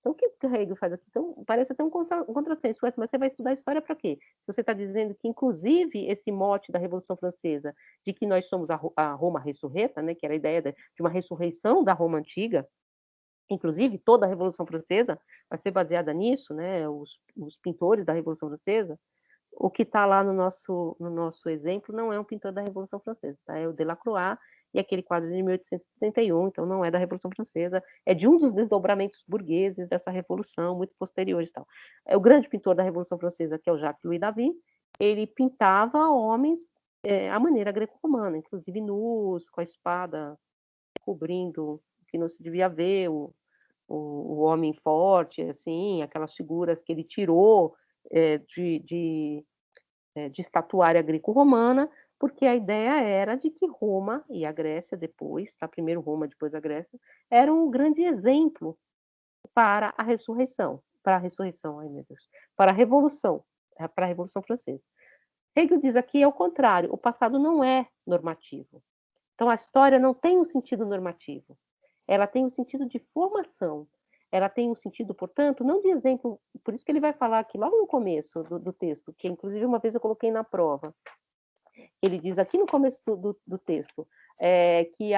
[SPEAKER 1] Então, o que o Hegel faz aqui? Então, parece até um contrassenso, mas você vai estudar história para quê? Você está dizendo que, inclusive, esse mote da Revolução Francesa, de que nós somos a Roma ressurreta, né, que era a ideia de uma ressurreição da Roma antiga, inclusive toda a Revolução Francesa vai ser baseada nisso, né, os pintores da Revolução Francesa. O que está lá no nosso exemplo não é um pintor da Revolução Francesa, tá? É o Delacroix, e aquele quadro de 1871, então não é da Revolução Francesa, é de um dos desdobramentos burgueses dessa revolução, muito posteriores e tal. O grande pintor da Revolução Francesa, que é o Jacques-Louis David, ele pintava homens à maneira greco-romana, inclusive nus, com a espada cobrindo o que não se devia ver, o homem forte, assim, aquelas figuras que ele tirou de estatuária greco-romana, porque a ideia era de que Roma e a Grécia depois, tá? Primeiro Roma, depois a Grécia, eram um grande exemplo para a ressurreição, ai meu Deus, para a Revolução Francesa. Hegel diz aqui é o contrário, o passado não é normativo. Então a história não tem um sentido normativo, ela tem um sentido de formação, ela tem um sentido, portanto, não de exemplo, por isso que ele vai falar aqui logo no começo do texto, que inclusive uma vez eu coloquei na prova. Ele diz aqui no começo do texto que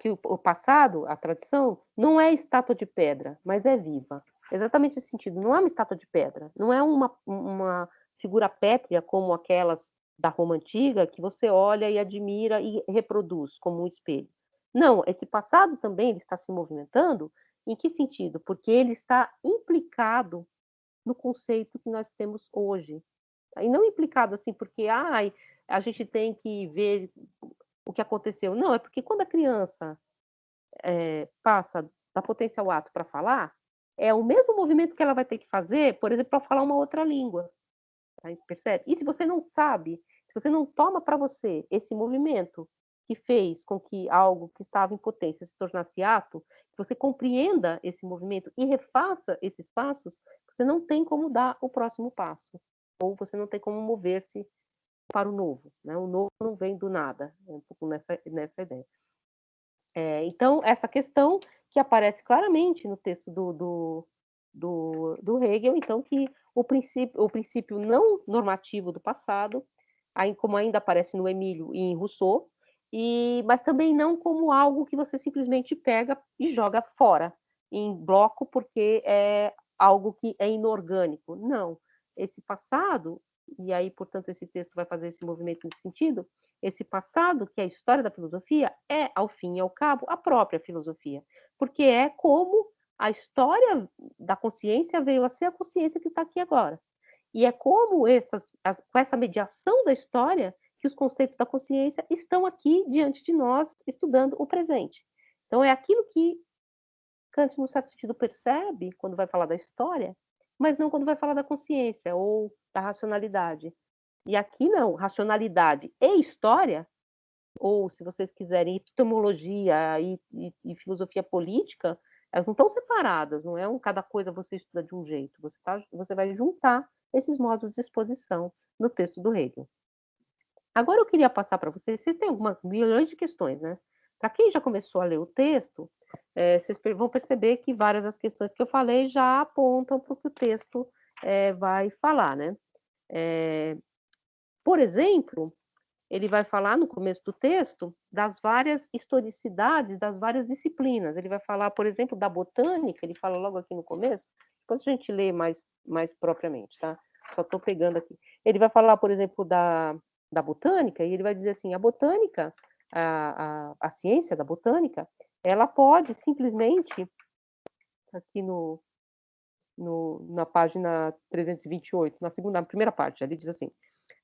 [SPEAKER 1] que o passado, a tradição, não é estátua de pedra, mas é viva. Exatamente esse sentido. Não é uma estátua de pedra, não é uma figura pétrea como aquelas da Roma antiga que você olha e admira e reproduz como um espelho. Não, esse passado também ele está se movimentando. Em que sentido? Porque ele está implicado no conceito que nós temos hoje. E não implicado assim porque a gente tem que ver o que aconteceu. Não, é porque quando a criança passa da potência ao ato para falar, é o mesmo movimento que ela vai ter que fazer, por exemplo, para falar uma outra língua. Tá? Percebe? E se você não sabe, se você não toma para você esse movimento que fez com que algo que estava em potência se tornasse ato, que você compreenda esse movimento e refaça esses passos, você não tem como dar o próximo passo. Ou você não tem como mover-se para o novo. Né? O novo não vem do nada, é um pouco nessa ideia. Então, essa questão que aparece claramente no texto do Hegel, então, que o princípio não normativo do passado, como ainda aparece no Emílio e em Rousseau, mas também não como algo que você simplesmente pega e joga fora, em bloco, porque é algo que é inorgânico. Não. Esse passado, e aí, portanto, esse texto vai fazer esse movimento nesse sentido, esse passado, que é a história da filosofia, é, ao fim e ao cabo, a própria filosofia, porque é como A história da consciência veio a ser a consciência que está aqui agora. E é como com essa mediação da história que os conceitos da consciência estão aqui diante de nós, estudando o presente. Então, é aquilo que Kant, no certo sentido, percebe quando vai falar da história, mas não quando vai falar da consciência ou da racionalidade. E aqui não, racionalidade e história, ou se vocês quiserem, epistemologia e filosofia política, elas não estão separadas, não é cada coisa você estuda de um jeito, você vai juntar esses modos de exposição no texto do Hegel. Agora eu queria passar para vocês têm algumas milhões de questões, né? Para quem já começou a ler o texto, vocês vão perceber que várias das questões que eu falei já apontam para o que o texto vai falar, né? Por exemplo, ele vai falar no começo do texto das várias historicidades, das várias disciplinas. Ele vai falar, por exemplo, da botânica, ele fala logo aqui no começo, depois a gente lê mais propriamente, tá? Só estou pegando aqui. Ele vai falar, por exemplo, da botânica, e ele vai dizer assim, a botânica, a ciência da botânica, ela pode simplesmente, aqui na página 328, na primeira parte, ele diz assim,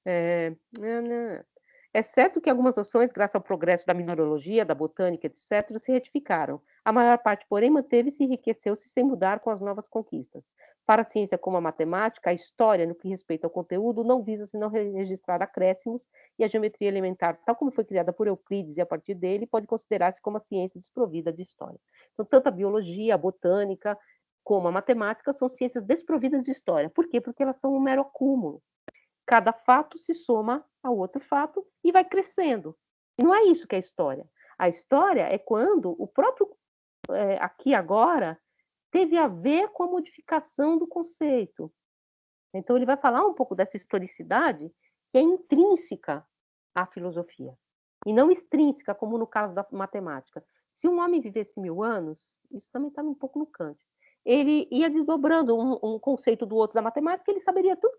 [SPEAKER 1] é certo que algumas noções, graças ao progresso da mineralogia, da botânica, etc., se retificaram. A maior parte, porém, manteve-se e enriqueceu-se sem mudar com as novas conquistas. Para a ciência como a matemática, a história, no que respeita ao conteúdo, não visa senão registrar acréscimos, e a geometria elementar, tal como foi criada por Euclides e a partir dele, pode considerar-se como a ciência desprovida de história. Então, tanto a biologia, a botânica, como a matemática são ciências desprovidas de história. Por quê? Porque elas são um mero acúmulo. Cada fato se soma ao outro fato e vai crescendo. E não é isso que é história. A história é quando o próprio aqui agora teve a ver com a modificação do conceito. Então ele vai falar um pouco dessa historicidade que é intrínseca à filosofia e não extrínseca, como no caso da matemática. Se um homem vivesse 1000 anos, isso também está um pouco no Kant, ele ia desdobrando um conceito do outro da matemática, ele saberia tudo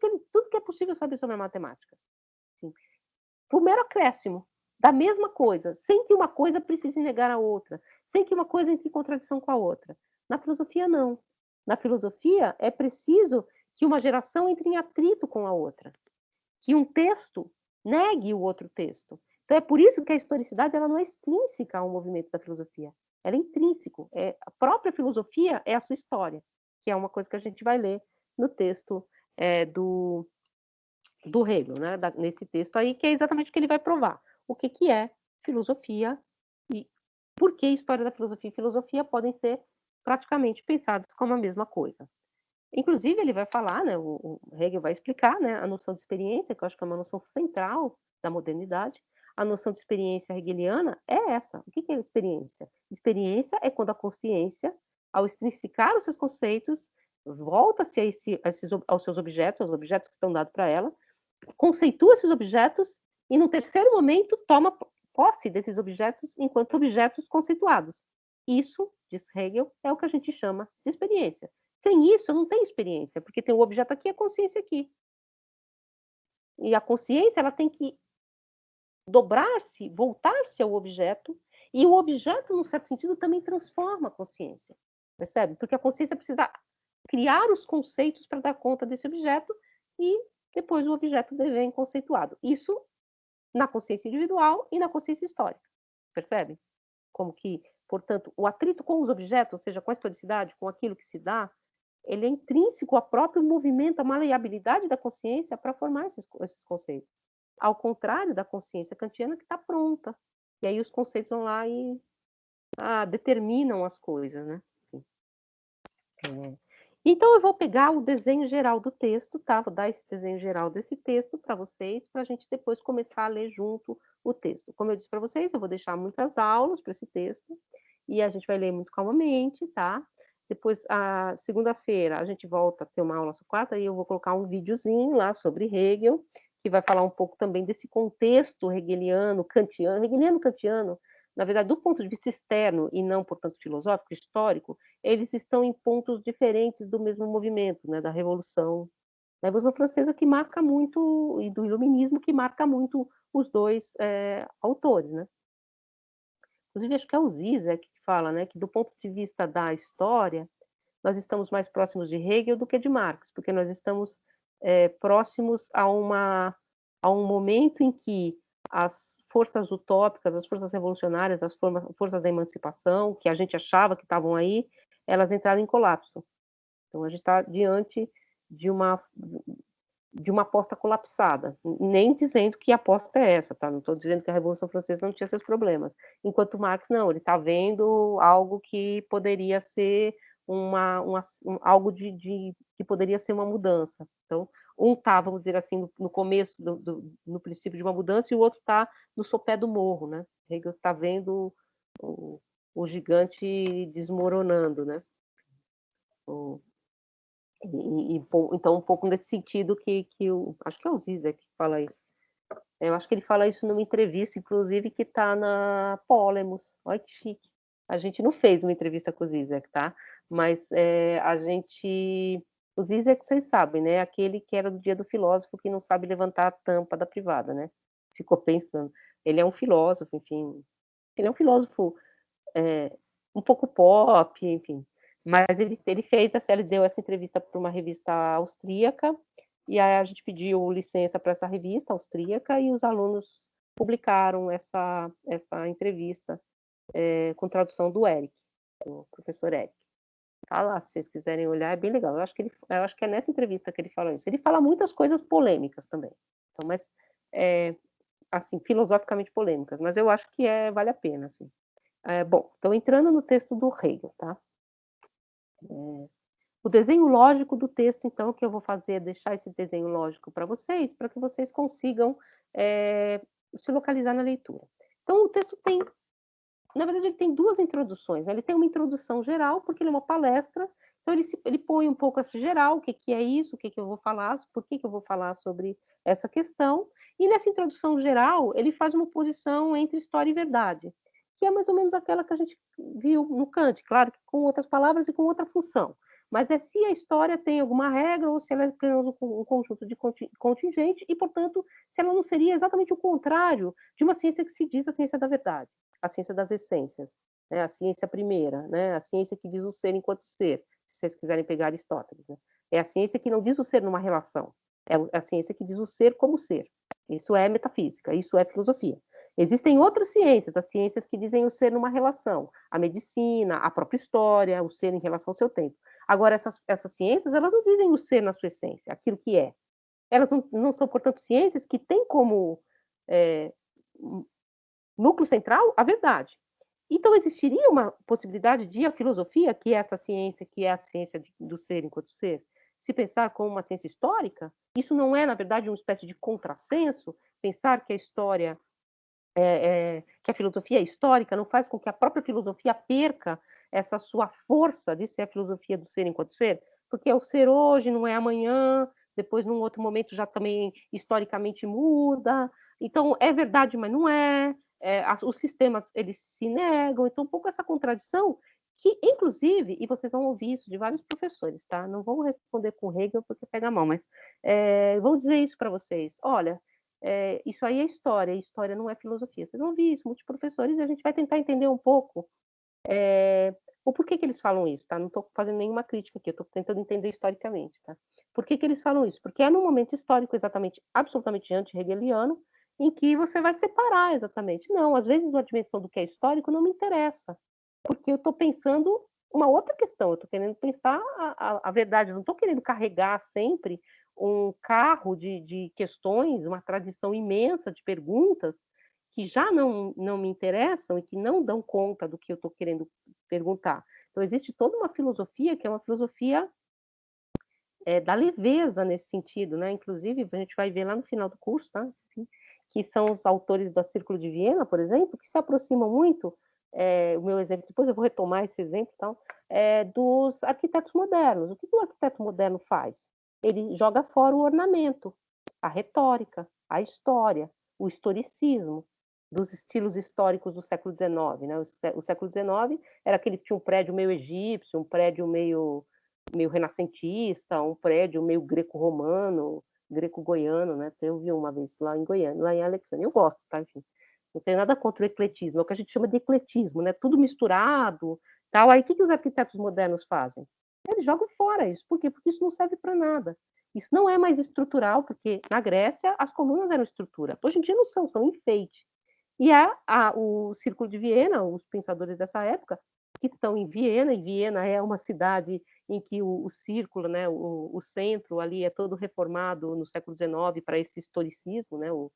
[SPEAKER 1] que é possível saber sobre a matemática. Assim, por mero acréscimo, da mesma coisa, sem que uma coisa precise negar a outra, sem que uma coisa entre em contradição com a outra. Na filosofia, não. Na filosofia, é preciso que uma geração entre em atrito com a outra, que um texto negue o outro texto. Então, é por isso que a historicidade ela não é extrínseca ao movimento da filosofia. Ela é intrínseco. A própria filosofia é a sua história, que é uma coisa que a gente vai ler no texto do Hegel, né? Nesse texto aí, que é exatamente o que ele vai provar. O que é filosofia e por que a história da filosofia e filosofia podem ser praticamente pensadas como a mesma coisa. Inclusive, ele vai falar, né, o Hegel vai explicar, né, a noção de experiência, que eu acho que é uma noção central da modernidade. A noção de experiência hegeliana é essa. O que é experiência? Experiência é quando a consciência, ao extrinsicar os seus conceitos, volta-se aos seus objetos, aos objetos que estão dados para ela, conceitua esses objetos e, no terceiro momento, toma posse desses objetos enquanto objetos conceituados. Isso, diz Hegel, é o que a gente chama de experiência. Sem isso, eu não tenho experiência, porque tem o objeto aqui e a consciência aqui. E a consciência ela tem que dobrar-se, voltar-se ao objeto, e o objeto, num certo sentido, também transforma a consciência. Percebe? Porque a consciência precisa criar os conceitos para dar conta desse objeto e depois o objeto vem conceituado. Isso na consciência individual e na consciência histórica. Percebe? Como que, portanto, o atrito com os objetos, ou seja, com a historicidade, com aquilo que se dá, ele é intrínseco ao próprio movimento, à maleabilidade da consciência para formar esses conceitos. Ao contrário da consciência kantiana que está pronta. E aí os conceitos vão lá e determinam as coisas, né? Então eu vou pegar o desenho geral do texto, tá? Vou dar esse desenho geral desse texto para vocês, para a gente depois começar a ler junto o texto. Como eu disse para vocês, eu vou deixar muitas aulas para esse texto e a gente vai ler muito calmamente, tá? Depois, a segunda-feira, a gente volta a ter uma aula sobre quarta e eu vou colocar um videozinho lá sobre Hegel, que vai falar um pouco também desse contexto hegeliano, kantiano, na verdade, do ponto de vista externo e não, portanto, filosófico, histórico, eles estão em pontos diferentes do mesmo movimento, né, da Revolução Francesa, que marca muito, e do Iluminismo, que marca muito os dois autores, né? Inclusive, acho que é o Zizek que fala, né, que do ponto de vista da história, nós estamos mais próximos de Hegel do que de Marx, porque nós estamos próximos a um momento em que as forças utópicas, as forças revolucionárias, as forças da emancipação, que a gente achava que estavam aí, elas entraram em colapso. Então, a gente está diante de uma aposta colapsada, nem dizendo que a aposta é essa, tá? Não estou dizendo que a Revolução Francesa não tinha seus problemas, enquanto Marx não, ele está vendo algo que poderia ser algo que poderia ser uma mudança. Então, um está, vamos dizer assim, no começo, no princípio de uma mudança, e o outro está no sopé do morro, né? Hegel está vendo o gigante desmoronando, né? Então, um pouco nesse sentido que acho que é o Zizek que fala isso. Eu acho que ele fala isso numa entrevista, inclusive, que está na Polemos. Olha que chique. A gente não fez uma entrevista com o Zizek, tá? Mas o Zizek, vocês sabem, né? Aquele que era do Dia do Filósofo, que não sabe levantar a tampa da privada, né? Ficou pensando. Ele é um filósofo, enfim. Ele é um filósofo um pouco pop, enfim. Mas ele deu essa entrevista para uma revista austríaca, e aí a gente pediu licença para essa revista austríaca, e os alunos publicaram essa entrevista com tradução do Eric, do professor Eric. Tá lá, se vocês quiserem olhar, é bem legal. Eu acho que é nessa entrevista que ele fala isso. Ele fala muitas coisas polêmicas também, então, mas assim, filosoficamente polêmicas, mas eu acho que vale a pena, assim. Bom, então entrando no texto do Hegel, tá? O desenho lógico do texto, então, que eu vou fazer é deixar esse desenho lógico para que vocês consigam se localizar na leitura. Então, o texto tem, na verdade, ele tem duas introduções, né? Ele tem uma introdução geral, porque ele é uma palestra, então ele põe um pouco essa geral, o que é isso, o que eu vou falar, por que eu vou falar sobre essa questão, e nessa introdução geral, ele faz uma oposição entre história e verdade, que é mais ou menos aquela que a gente viu no Kant, claro que com outras palavras e com outra função. Mas se a história tem alguma regra ou se ela é apenas um conjunto de contingente e, portanto, se ela não seria exatamente o contrário de uma ciência que se diz a ciência da verdade, a ciência das essências, né? A ciência primeira, né? A ciência que diz o ser enquanto ser, se vocês quiserem pegar Aristóteles. Né? É a ciência que não diz o ser numa relação, é a ciência que diz o ser como ser. Isso é metafísica, isso é filosofia. Existem outras ciências, as ciências que dizem o ser numa relação, a medicina, a própria história, o ser em relação ao seu tempo. Agora, essas ciências, elas não dizem o ser na sua essência, aquilo que é. Elas não são, portanto, ciências que têm como núcleo central a verdade. Então, existiria uma possibilidade de a filosofia, que é essa ciência, que é a ciência do ser enquanto ser, se pensar como uma ciência histórica? Isso não é, na verdade, uma espécie de contrassenso? Pensar que a história, que a filosofia é histórica, não faz com que a própria filosofia perca essa sua força de ser a filosofia do ser enquanto ser? Porque o ser hoje não é amanhã, depois, num outro momento, já também historicamente muda. Então, é verdade, mas não é. Os sistemas, eles se negam. Então, um pouco essa contradição que, inclusive, e vocês vão ouvir isso de vários professores, tá? Não vou responder com Hegel porque pega a mão, mas vou dizer isso para vocês. Olha, isso aí é história, e história não é filosofia. Vocês vão ouvir isso, muitos professores, e a gente vai tentar entender um pouco o porquê que eles falam isso, tá? Não estou fazendo nenhuma crítica aqui, eu estou tentando entender historicamente, tá? Por que eles falam isso? Porque é num momento histórico exatamente, absolutamente anti-hegeliano, em que você vai separar exatamente. Não, às vezes a dimensão do que é histórico não me interessa, porque eu estou pensando uma outra questão, eu estou querendo pensar a verdade, eu não estou querendo carregar sempre um carro de questões, uma tradição imensa de perguntas que já não me interessam e que não dão conta do que eu estou querendo perguntar. Então, existe toda uma filosofia que é uma filosofia da leveza nesse sentido, né? Inclusive, a gente vai ver lá no final do curso, tá? Que são os autores do Círculo de Viena, por exemplo, que se aproximam muito, o meu exemplo, depois eu vou retomar esse exemplo, então, dos arquitetos modernos. O que o arquiteto moderno faz? Ele joga fora o ornamento, a retórica, a história, o historicismo, dos estilos históricos do século XIX. Né? O século XIX era aquele que tinha um prédio meio egípcio, um prédio meio renascentista, um prédio meio greco-romano, greco-goiano, né? Eu vi uma vez lá em Goiânia, lá em Alexandria. Eu gosto, tá? Enfim, não tem nada contra o ecletismo, é o que a gente chama de ecletismo, né? Tudo misturado, tal. Aí o que os arquitetos modernos fazem? Eles jogam fora isso. Por quê? Porque isso não serve para nada. Isso não é mais estrutural, porque na Grécia as colunas eram estrutura. Hoje em dia não são, são enfeite. E o Círculo de Viena, os pensadores dessa época, que estão em Viena, e Viena é uma cidade em que o círculo, né, o centro ali é todo reformado no século XIX para esse historicismo, né, o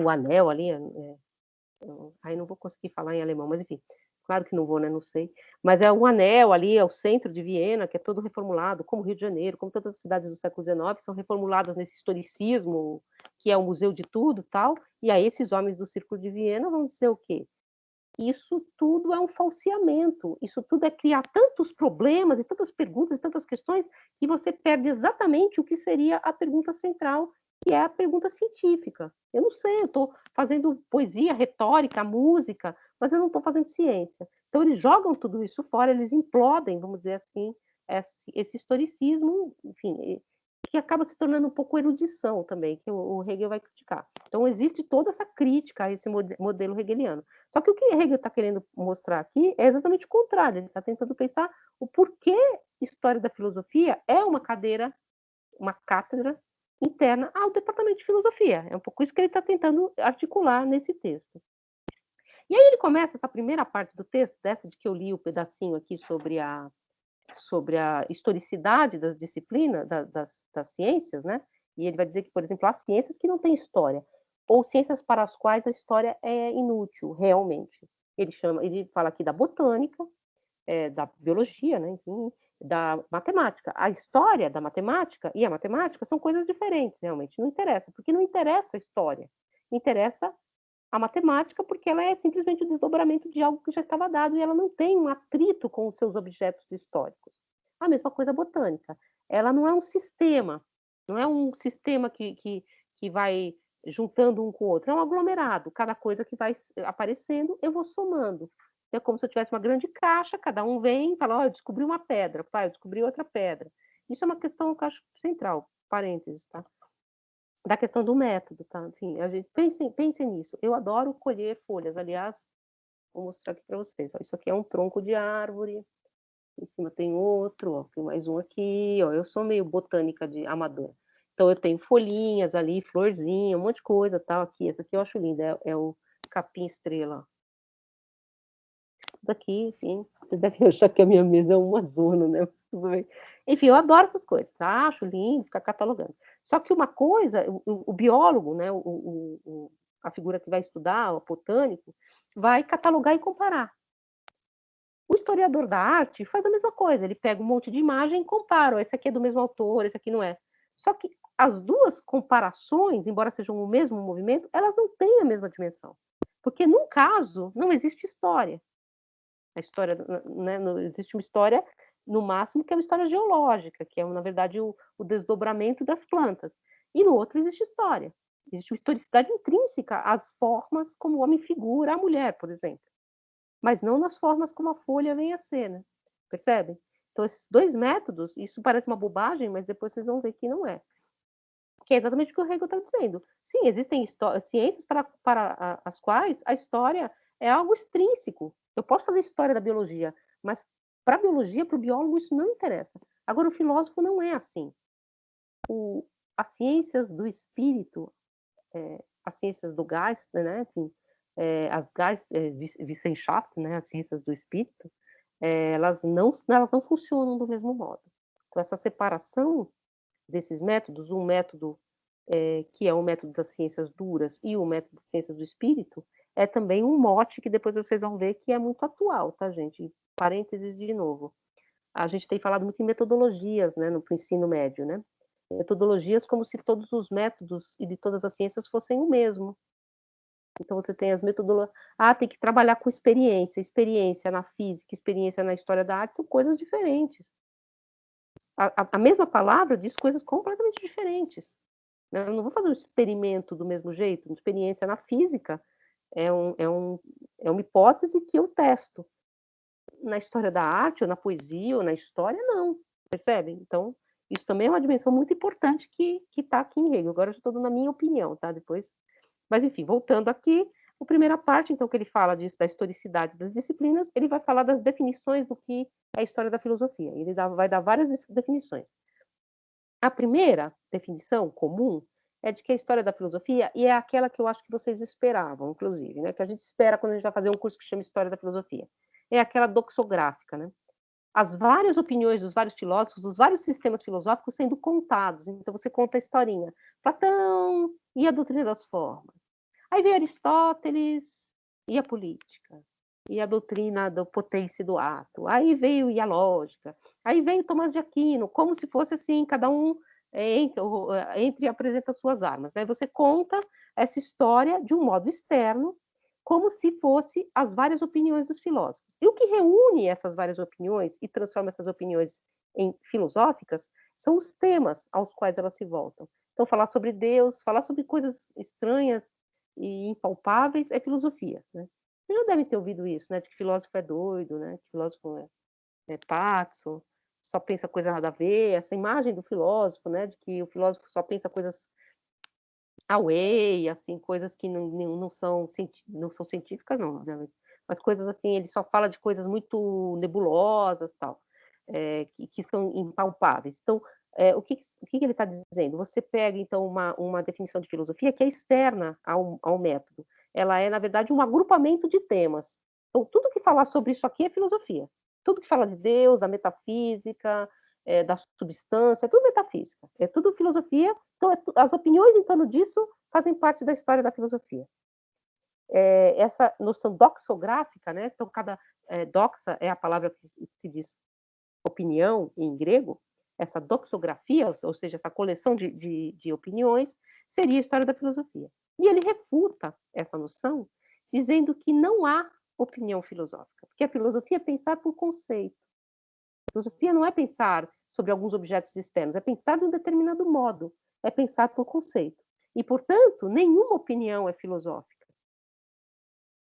[SPEAKER 1] anel ali, aí não vou conseguir falar em alemão, mas enfim, claro que não vou, né, não sei, mas é um anel ali, é o centro de Viena, que é todo reformulado, como Rio de Janeiro, como todas as cidades do século XIX, são reformuladas nesse historicismo, que é o museu de tudo, tal, e aí esses homens do Círculo de Viena vão dizer o quê? Isso tudo é um falseamento, isso tudo é criar tantos problemas e tantas perguntas e tantas questões que você perde exatamente o que seria a pergunta central, que é a pergunta científica. Eu não sei, eu estou fazendo poesia, retórica, música, mas eu não estou fazendo ciência. Então eles jogam tudo isso fora, eles implodem, vamos dizer assim, esse historicismo, enfim, que acaba se tornando um pouco erudição também, que o Hegel vai criticar. Então existe toda essa crítica a esse modelo hegeliano. Só que o que Hegel está querendo mostrar aqui é exatamente o contrário. Ele está tentando pensar o porquê história da filosofia é uma cadeira, uma cátedra interna ao departamento de filosofia. É um pouco isso que ele está tentando articular nesse texto. E aí ele começa essa primeira parte do texto, dessa de que eu li o pedacinho aqui sobre a historicidade das disciplinas, das ciências, né? E ele vai dizer que, por exemplo, há ciências que não têm história, ou ciências para as quais a história é inútil, realmente. Ele fala aqui da botânica, da biologia, né? Enfim, da matemática. A história da matemática e a matemática são coisas diferentes, realmente. Não interessa, porque não interessa a história. Interessa a matemática porque ela é simplesmente o desdobramento de algo que já estava dado e ela não tem um atrito com os seus objetos históricos. A mesma coisa a botânica. Ela não é um sistema, não é um sistema que vai juntando um com o outro, é um aglomerado. Cada coisa que vai aparecendo, eu vou somando. É como se eu tivesse uma grande caixa, cada um vem e fala, eu descobri uma pedra, pai, eu descobri outra pedra. Isso é uma questão que eu acho central, parênteses, tá? Da questão do método, tá? Enfim, a gente pensem nisso. Eu adoro colher folhas. Aliás, vou mostrar aqui para vocês. Ó, isso aqui é um tronco de árvore. Em cima tem outro, ó, tem mais um aqui. Ó, eu sou meio botânica de amadora. Então eu tenho folhinhas ali, florzinha, um monte de coisa, tal. Aqui, essa aqui eu acho linda. É o capim estrela. Daqui, enfim, você deve achar que a minha mesa é uma zona, né? Tudo bem. Enfim, eu adoro essas coisas, tá? Acho lindo ficar catalogando. Só que uma coisa, o biólogo, né, a figura que vai estudar, o botânico, vai catalogar e comparar. O historiador da arte faz a mesma coisa, ele pega um monte de imagem e compara, esse aqui é do mesmo autor, esse aqui não é. Só que as duas comparações, embora sejam o mesmo movimento, elas não têm a mesma dimensão. Porque, num caso, não existe história. A história, né, existe uma história, no máximo, que é uma história geológica, que é, na verdade, o desdobramento das plantas. E no outro existe história. Existe uma historicidade intrínseca às formas como o homem figura a mulher, por exemplo. Mas não nas formas como a folha vem a ser, né? Percebem? Então, esses dois métodos, isso parece uma bobagem, mas depois vocês vão ver que não é. Que é exatamente o que o Hegel está dizendo. Sim, existem ciências para as quais a história é algo extrínseco. Eu posso fazer história da biologia, mas para a biologia, para o biólogo, isso não interessa. Agora, o filósofo não é assim. As ciências do espírito, as ciências do Geist, né? Enfim, as Geist, Wissenschaft, né? As ciências do espírito, elas não funcionam do mesmo modo. Então, essa separação desses métodos, um método que é o método das ciências duras e o método das ciências do espírito, é também um mote que depois vocês vão ver que é muito atual, tá, gente? Parênteses de novo. A gente tem falado muito em metodologias, né, no ensino médio, né? Metodologias como se todos os métodos e de todas as ciências fossem o mesmo. Então você tem as metodologias. Tem que trabalhar com experiência. Experiência na física, experiência na história da arte são coisas diferentes. A mesma palavra diz coisas completamente diferentes. Eu não vou fazer um experimento do mesmo jeito. Uma experiência na física é uma hipótese que eu testo. Na história da arte, ou na poesia, ou na história, não. Percebem? Então, isso também é uma dimensão muito importante que está aqui em Hegel. Agora eu estou dando a minha opinião, tá? Depois. Mas, enfim, voltando aqui, A primeira parte, então, que ele fala disso, da historicidade das disciplinas, ele vai falar das definições do que é a história da filosofia. Ele vai dar várias definições. A primeira definição comum é de que a história da filosofia, e é aquela que eu acho que vocês esperavam, inclusive, né, que a gente espera quando a gente vai fazer um curso que chama História da Filosofia, é aquela doxográfica, né? As várias opiniões dos vários filósofos, dos vários sistemas filosóficos sendo contados. Então, você conta a historinha. Platão e a doutrina das formas. Aí veio Aristóteles e a política. E a doutrina da potência do ato. Aí veio a lógica. Aí veio Tomás de Aquino, como se fosse assim, cada um entre e apresenta suas armas. Né? Você conta essa história de um modo externo, como se fosse as várias opiniões dos filósofos. E o que reúne essas várias opiniões e transforma essas opiniões em filosóficas são os temas aos quais elas se voltam. Então, falar sobre Deus, falar sobre coisas estranhas e impalpáveis é filosofia. Né? Vocês já devem ter ouvido isso, né? De que filósofo é doido, né? Que filósofo é pazzo, só pensa coisa nada a ver. Essa imagem do filósofo, né? De que o filósofo só pensa coisas away, assim, coisas que não são científicas, não, obviamente, mas coisas assim, ele só fala de coisas muito nebulosas, tal, que são impalpáveis. Então, o que ele está dizendo? Você pega, então, uma definição de filosofia que é externa ao método. Ela é, na verdade, um agrupamento de temas. Então, tudo que falar sobre isso aqui é filosofia. Tudo que fala de Deus, da metafísica, da substância, é tudo metafísica, é tudo filosofia. Então, as opiniões em torno disso fazem parte da história da filosofia. Essa noção doxográfica, né? Então, doxa é a palavra que se diz opinião em grego, essa doxografia, ou seja, essa coleção de opiniões, seria a história da filosofia. E ele refuta essa noção, dizendo que não há opinião filosófica, porque a filosofia é pensar por conceito. A filosofia não é pensar sobre alguns objetos externos, é pensar de um determinado modo, é pensar por conceito. E, portanto, nenhuma opinião é filosófica.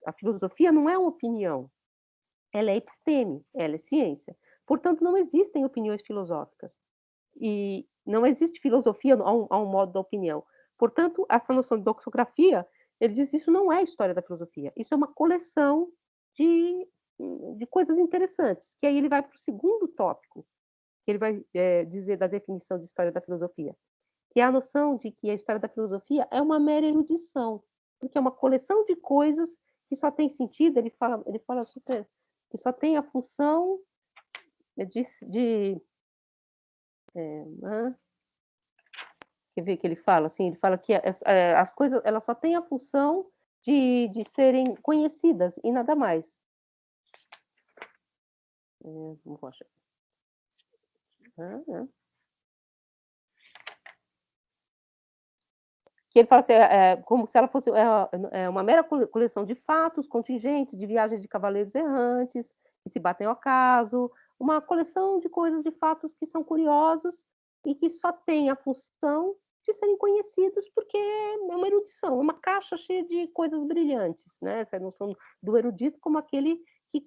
[SPEAKER 1] A filosofia não é uma opinião, ela é episteme, ela é ciência. Portanto, não existem opiniões filosóficas. E não existe filosofia a um modo da opinião. Portanto, essa noção de doxografia, ele diz que isso não é história da filosofia, isso é uma coleção de, de coisas interessantes, que aí ele vai para o segundo tópico, que ele vai dizer da definição de história da filosofia, que é a noção de que a história da filosofia é uma mera erudição, porque é uma coleção de coisas que só tem sentido, ele fala super, que só tem a função de quer ver que ele fala assim, ele fala que as coisas elas só têm a função de serem conhecidas e nada mais. Não vou achar. Que ele fala assim, como se ela fosse uma mera coleção de fatos contingentes, de viagens de cavaleiros errantes, que se batem ao acaso, uma coleção de coisas, de fatos que são curiosos e que só tem a função de serem conhecidos porque é uma erudição, uma caixa cheia de coisas brilhantes, né? Essa noção do erudito como aquele que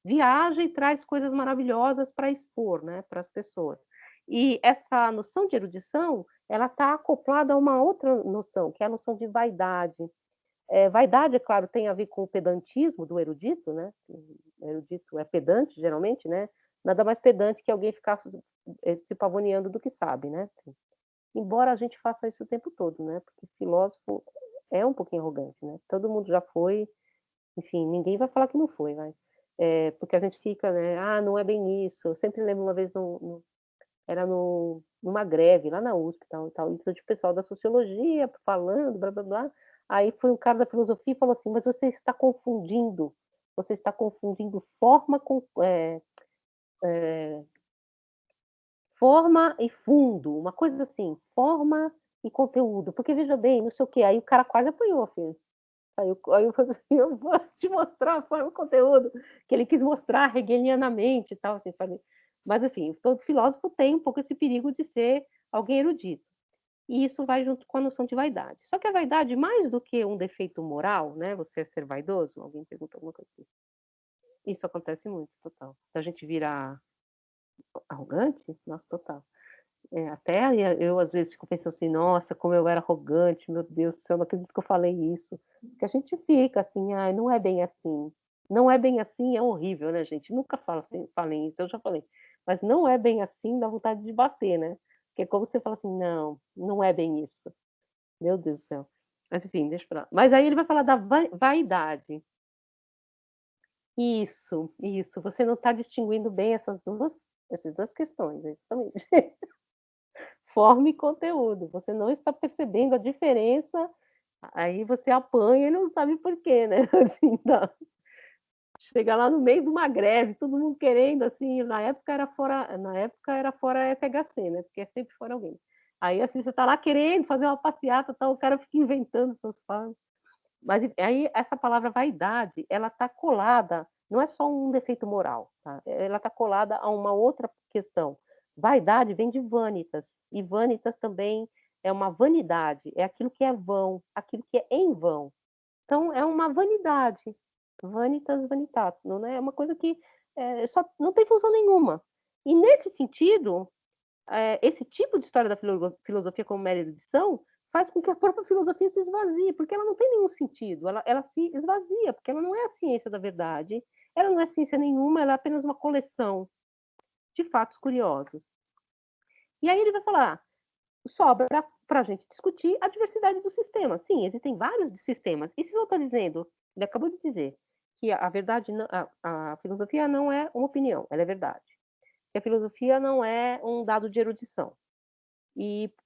[SPEAKER 1] viaja e traz coisas maravilhosas para expor, né, para as pessoas. E essa noção de erudição, ela está acoplada a uma outra noção, que é a noção de vaidade. Vaidade, é claro, tem a ver com o pedantismo do erudito, né? O erudito é pedante, geralmente, né? Nada mais pedante que alguém ficar se pavoneando do que sabe, né? Embora a gente faça isso o tempo todo, né? Porque filósofo é um pouquinho arrogante, né? Todo mundo já foi, enfim, ninguém vai falar que não foi, vai. Porque a gente fica, né? Não é bem isso. Eu sempre lembro uma vez era numa greve lá na USP, tal, tal, e o pessoal da sociologia falando, blá blá blá. Aí foi um cara da filosofia e falou assim: mas você está confundindo forma com forma e fundo, uma coisa assim, forma e conteúdo, porque veja bem, não sei o quê. Aí o cara quase apanhou, filho. Aí eu falei assim, eu vou te mostrar a forma e o conteúdo, que ele quis mostrar hegelianamente e tal, assim, falei. Mas, enfim, todo filósofo tem um pouco esse perigo de ser alguém erudito. E isso vai junto com a noção de vaidade. Só que a vaidade, mais do que um defeito moral, né? Você ser vaidoso, alguém pergunta alguma coisa assim. Isso acontece muito, total. A gente virar arrogante, nossa, total. Até eu, às vezes, fico pensando assim, nossa, como eu era arrogante, meu Deus do céu, não acredito que eu falei isso. Porque a gente fica assim, ai, não é bem assim. Não é bem assim, é horrível, né, gente? Nunca fala assim, falem isso, eu já falei. Mas não é bem assim, dá vontade de bater, né? Porque é como você fala assim, não, não é bem isso. Meu Deus do céu. Mas enfim, deixa pra lá. Mas aí ele vai falar da vaidade. Isso. Você não está distinguindo bem essas duas questões, exatamente. Forma e conteúdo. Você não está percebendo a diferença, aí você apanha e não sabe por quê, né? Assim, tá. Chega lá no meio de uma greve, todo mundo querendo, assim, na época era fora FHC, né? Porque é sempre fora alguém. Aí assim, você está lá querendo fazer uma passeata, tá, o cara fica inventando suas falas. Mas aí essa palavra vaidade, ela está colada, não é só um defeito moral, tá? Ela está colada a uma outra questão. Vaidade vem de vanitas, e vanitas também é uma vanidade, é aquilo que é vão, aquilo que é em vão. Então é uma vanidade, vanitas vanitatis, não é uma coisa que só não tem função nenhuma. E nesse sentido, esse tipo de história da filosofia como mera erudição faz com que a própria filosofia se esvazie, porque ela não tem nenhum sentido, ela se esvazia, porque ela não é a ciência da verdade, ela não é ciência nenhuma, ela é apenas uma coleção de fatos curiosos. E aí ele vai falar, sobra para a gente discutir a diversidade do sistema. Sim, existem vários sistemas. E se eu estou dizendo, ele acabou de dizer, que a verdade, a filosofia não é uma opinião, ela é verdade. Que a filosofia não é um dado de erudição.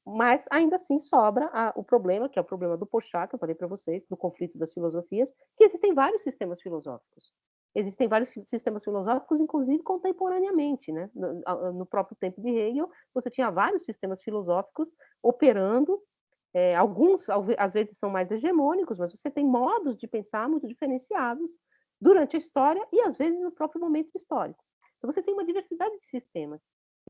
[SPEAKER 1] Mas ainda assim sobra o problema, que é o problema do Porchat, que eu falei para vocês, do conflito das filosofias, que existem vários sistemas filosóficos. Existem vários sistemas filosóficos, inclusive contemporaneamente, né? No próprio tempo de Hegel, você tinha vários sistemas filosóficos operando. Alguns, às vezes, são mais hegemônicos, mas você tem modos de pensar muito diferenciados durante a história e, às vezes, no próprio momento histórico. Então, você tem uma diversidade de sistemas.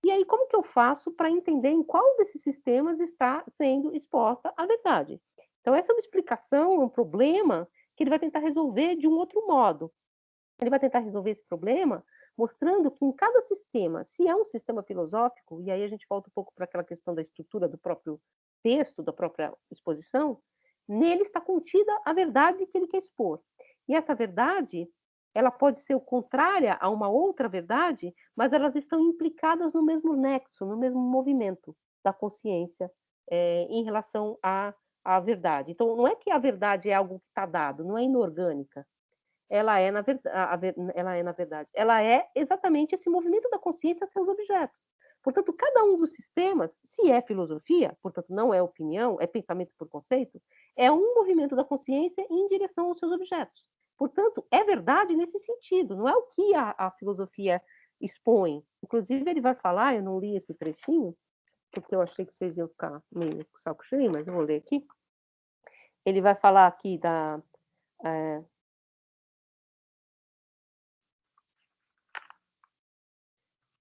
[SPEAKER 1] E aí, como que eu faço para entender em qual desses sistemas está sendo exposta a verdade? Então, essa é uma explicação, um problema que ele vai tentar resolver de um outro modo. Ele vai tentar resolver esse problema mostrando que em cada sistema, se é um sistema filosófico, e aí a gente volta um pouco para aquela questão da estrutura do próprio texto, da própria exposição, nele está contida a verdade que ele quer expor. E essa verdade, ela pode ser contrária a uma outra verdade, mas elas estão implicadas no mesmo nexo, no mesmo movimento da consciência em relação à verdade. Então, não é que a verdade é algo que está dado, não é inorgânica. Ela é, na verdade, ela é exatamente esse movimento da consciência a seus objetos. Portanto, cada um dos sistemas, se é filosofia, portanto, não é opinião, é pensamento por conceito, é um movimento da consciência em direção aos seus objetos. Portanto, é verdade nesse sentido, não é o que a filosofia expõe. Inclusive, ele vai falar, eu não li esse trechinho, porque eu achei que vocês iam ficar meio com o saco cheio, mas eu vou ler aqui. Ele vai falar aqui da.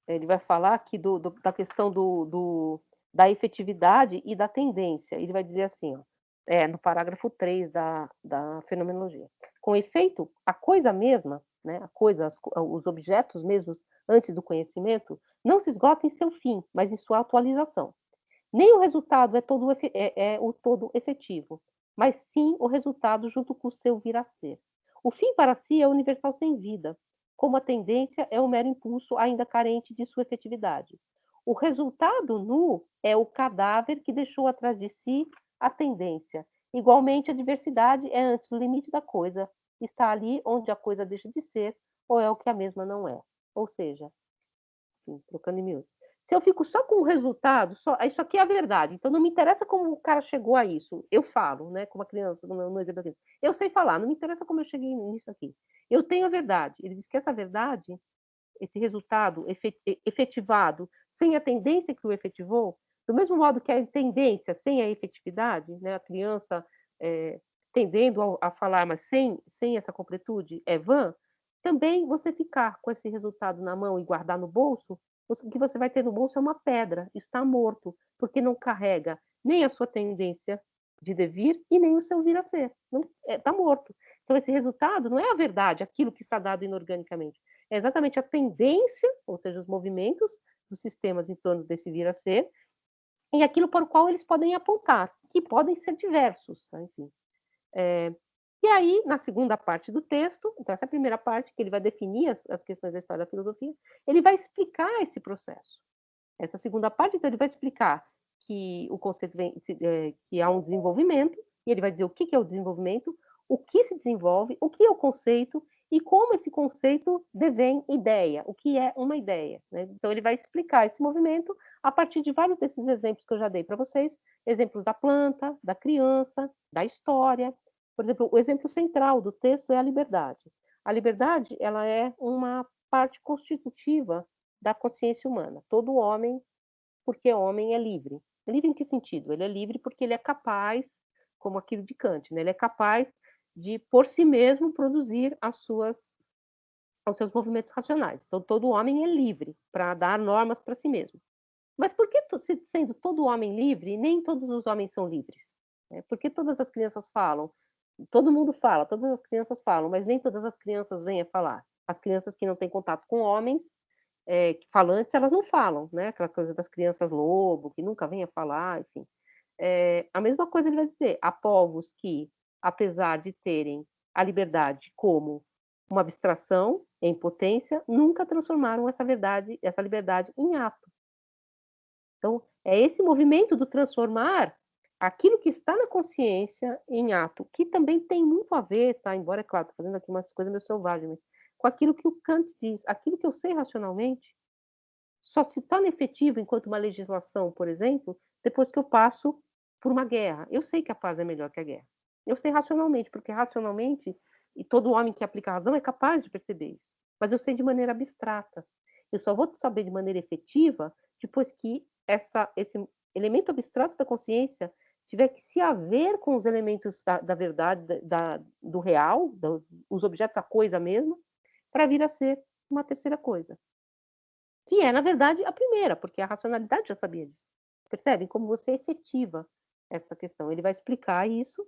[SPEAKER 1] Ele vai falar aqui da questão da efetividade e da tendência. Ele vai dizer assim, ó, no parágrafo 3 da fenomenologia. Com efeito, a coisa mesma, né, a coisa, os objetos mesmos, antes do conhecimento, não se esgotam em seu fim, mas em sua atualização. Nem o resultado é o todo efetivo, mas sim o resultado junto com o seu vir a ser. O fim para si é universal sem vida, como a tendência é um mero impulso ainda carente de sua efetividade. O resultado nu é o cadáver que deixou atrás de si a tendência. Igualmente, a diversidade é antes o limite da coisa, está ali onde a coisa deixa de ser, ou é o que a mesma não é. Ou seja, enfim, trocando em miúdos. Se eu fico só com o resultado, isso aqui é a verdade. Então não me interessa como o cara chegou a isso. Eu falo, né? Como a criança, no exemplo aqui. Eu sei falar, não me interessa como eu cheguei nisso aqui. Eu tenho a verdade. Ele diz que essa verdade, esse resultado efetivado, sem a tendência que o efetivou, do mesmo modo que a tendência sem a efetividade, né? A criança tendendo a falar, mas sem essa completude, é vã, também você ficar com esse resultado na mão e guardar no bolso, o que você vai ter no bolso é uma pedra, está morto, porque não carrega nem a sua tendência de devir e nem o seu vir a ser. Está morto. Então, esse resultado não é a verdade, aquilo que está dado inorganicamente. É exatamente a tendência, ou seja, os movimentos dos sistemas em torno desse vir a ser, e aquilo para o qual eles podem apontar, que podem ser diversos, tá? Enfim. E aí, na segunda parte do texto, então essa primeira parte, que ele vai definir as questões da história da filosofia, ele vai explicar esse processo. Essa segunda parte, então, ele vai explicar que o conceito que há um desenvolvimento, e ele vai dizer o que é o desenvolvimento, o que se desenvolve, o que é o conceito, e como esse conceito devém ideia, o que é uma ideia. Né? Então, ele vai explicar esse movimento a partir de vários desses exemplos que eu já dei para vocês, exemplos da planta, da criança, da história. Por exemplo, o exemplo central do texto é a liberdade. A liberdade, ela é uma parte constitutiva da consciência humana. Todo homem, porque homem, é livre. Livre em que sentido? Ele é livre porque ele é capaz, como aquilo de Kant, né? Ele é capaz de, por si mesmo, produzir os seus movimentos racionais. Então, todo homem é livre para dar normas para si mesmo. Mas por que, sendo todo homem livre, nem todos os homens são livres? Por que todas as crianças falam? Todo mundo fala, todas as crianças falam, mas nem todas as crianças vêm a falar. As crianças que não têm contato com homens, falantes, elas não falam, né? Aquela coisa das crianças lobo, que nunca vêm a falar, enfim. A mesma coisa ele vai dizer, há povos que, apesar de terem a liberdade como uma abstração, em potência, nunca transformaram essa liberdade em ato. Então, é esse movimento do transformar aquilo que está na consciência em ato, que também tem muito a ver, tá? Embora, é claro, estou fazendo aqui umas coisas meio selvagens, com aquilo que o Kant diz, aquilo que eu sei racionalmente, só se torna efetivo enquanto uma legislação, por exemplo, depois que eu passo por uma guerra. Eu sei que a paz é melhor que a guerra. Eu sei racionalmente, porque racionalmente, e todo homem que aplica a razão é capaz de perceber isso. Mas eu sei de maneira abstrata. Eu só vou saber de maneira efetiva depois que esse elemento abstrato da consciência tiver que se haver com os elementos da verdade, do real, os objetos, a coisa mesmo, para vir a ser uma terceira coisa. Que é, na verdade, a primeira, porque a racionalidade já sabia disso. Percebem como você efetiva essa questão? Ele vai explicar isso,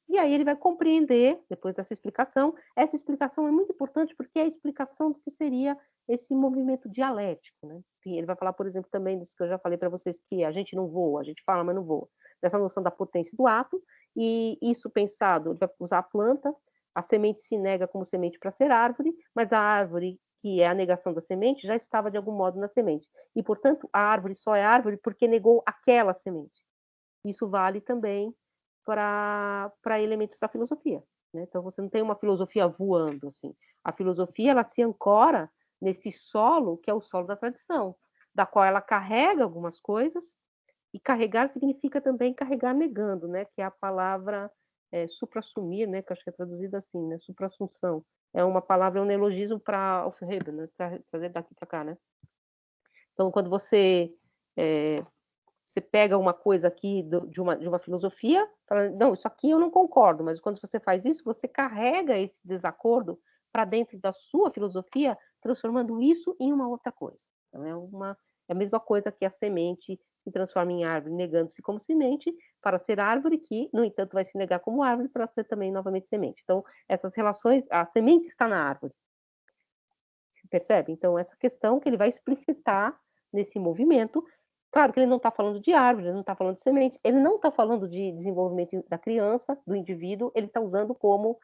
[SPEAKER 1] e aí ele vai compreender, depois dessa explicação. Essa explicação é muito importante porque é a explicação do que seria esse movimento dialético. Né? Enfim, ele vai falar, por exemplo, também disso que eu já falei para vocês, que a gente não voa, a gente fala, mas não voa. Dessa noção da potência do ato, e isso pensado, ele vai usar a planta, a semente se nega como semente para ser árvore, mas a árvore, que é a negação da semente, já estava de algum modo na semente. E, portanto, a árvore só é árvore porque negou aquela semente. Isso vale também para elementos da filosofia. Né? Então, você não tem uma filosofia voando. Assim. A filosofia ela se ancora nesse solo, que é o solo da tradição, da qual ela carrega algumas coisas, e carregar significa também carregar negando, né? Que é a palavra supra-assumir, né? Que acho que é traduzida assim, né? Supra-assunção. É uma palavra, é um neologismo para Aufheben, né? Trazer daqui para cá, né? Então, quando você pega uma coisa aqui de uma filosofia, fala, não, isso aqui eu não concordo, mas quando você faz isso, você carrega esse desacordo para dentro da sua filosofia, transformando isso em uma outra coisa. Então, é a mesma coisa que a semente se transforma em árvore, negando-se como semente para ser árvore, que, no entanto, vai se negar como árvore para ser também novamente semente. Então, essas relações, a semente está na árvore. Percebe? Então, essa questão que ele vai explicitar nesse movimento. Claro que ele não está falando de árvore, ele não está falando de semente, ele não está falando de desenvolvimento da criança, do indivíduo, ele está usando como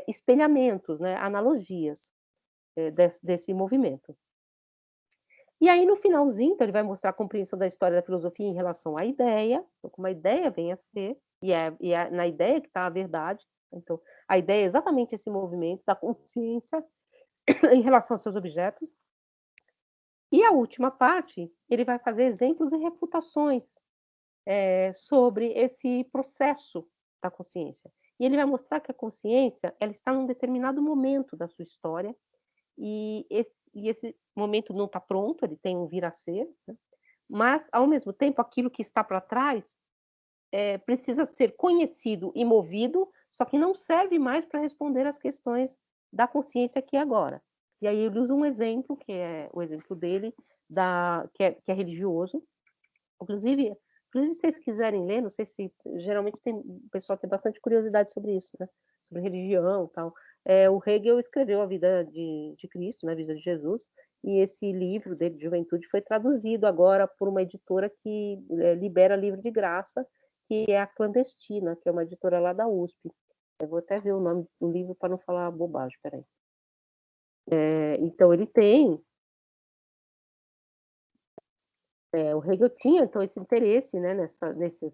[SPEAKER 1] espelhamentos, né, analogias desse movimento. E aí, no finalzinho, então, ele vai mostrar a compreensão da história da filosofia em relação à ideia, então, como a ideia vem a ser, e é na ideia que está a verdade. Então, a ideia é exatamente esse movimento da consciência em relação aos seus objetos. E a última parte, ele vai fazer exemplos e refutações sobre esse processo da consciência. E ele vai mostrar que a consciência ela está num determinado momento da sua história, e esse momento não está pronto, ele tem um vir a ser, né? Mas, ao mesmo tempo, aquilo que está para trás precisa ser conhecido e movido, só que não serve mais para responder às questões da consciência aqui e agora. E aí ele usa um exemplo, que é o exemplo dele, que é religioso. Inclusive, se vocês quiserem ler, não sei se geralmente o pessoal tem bastante curiosidade sobre isso, né? Sobre religião e tal. O Hegel escreveu a vida de Cristo, né? A vida de Jesus, e esse livro dele de juventude foi traduzido agora por uma editora que libera livro de graça, que é a Clandestina, que é uma editora lá da USP. Eu vou até ver o nome do livro para não falar bobagem, peraí. Então ele tem, o Hegel tinha então esse interesse, né,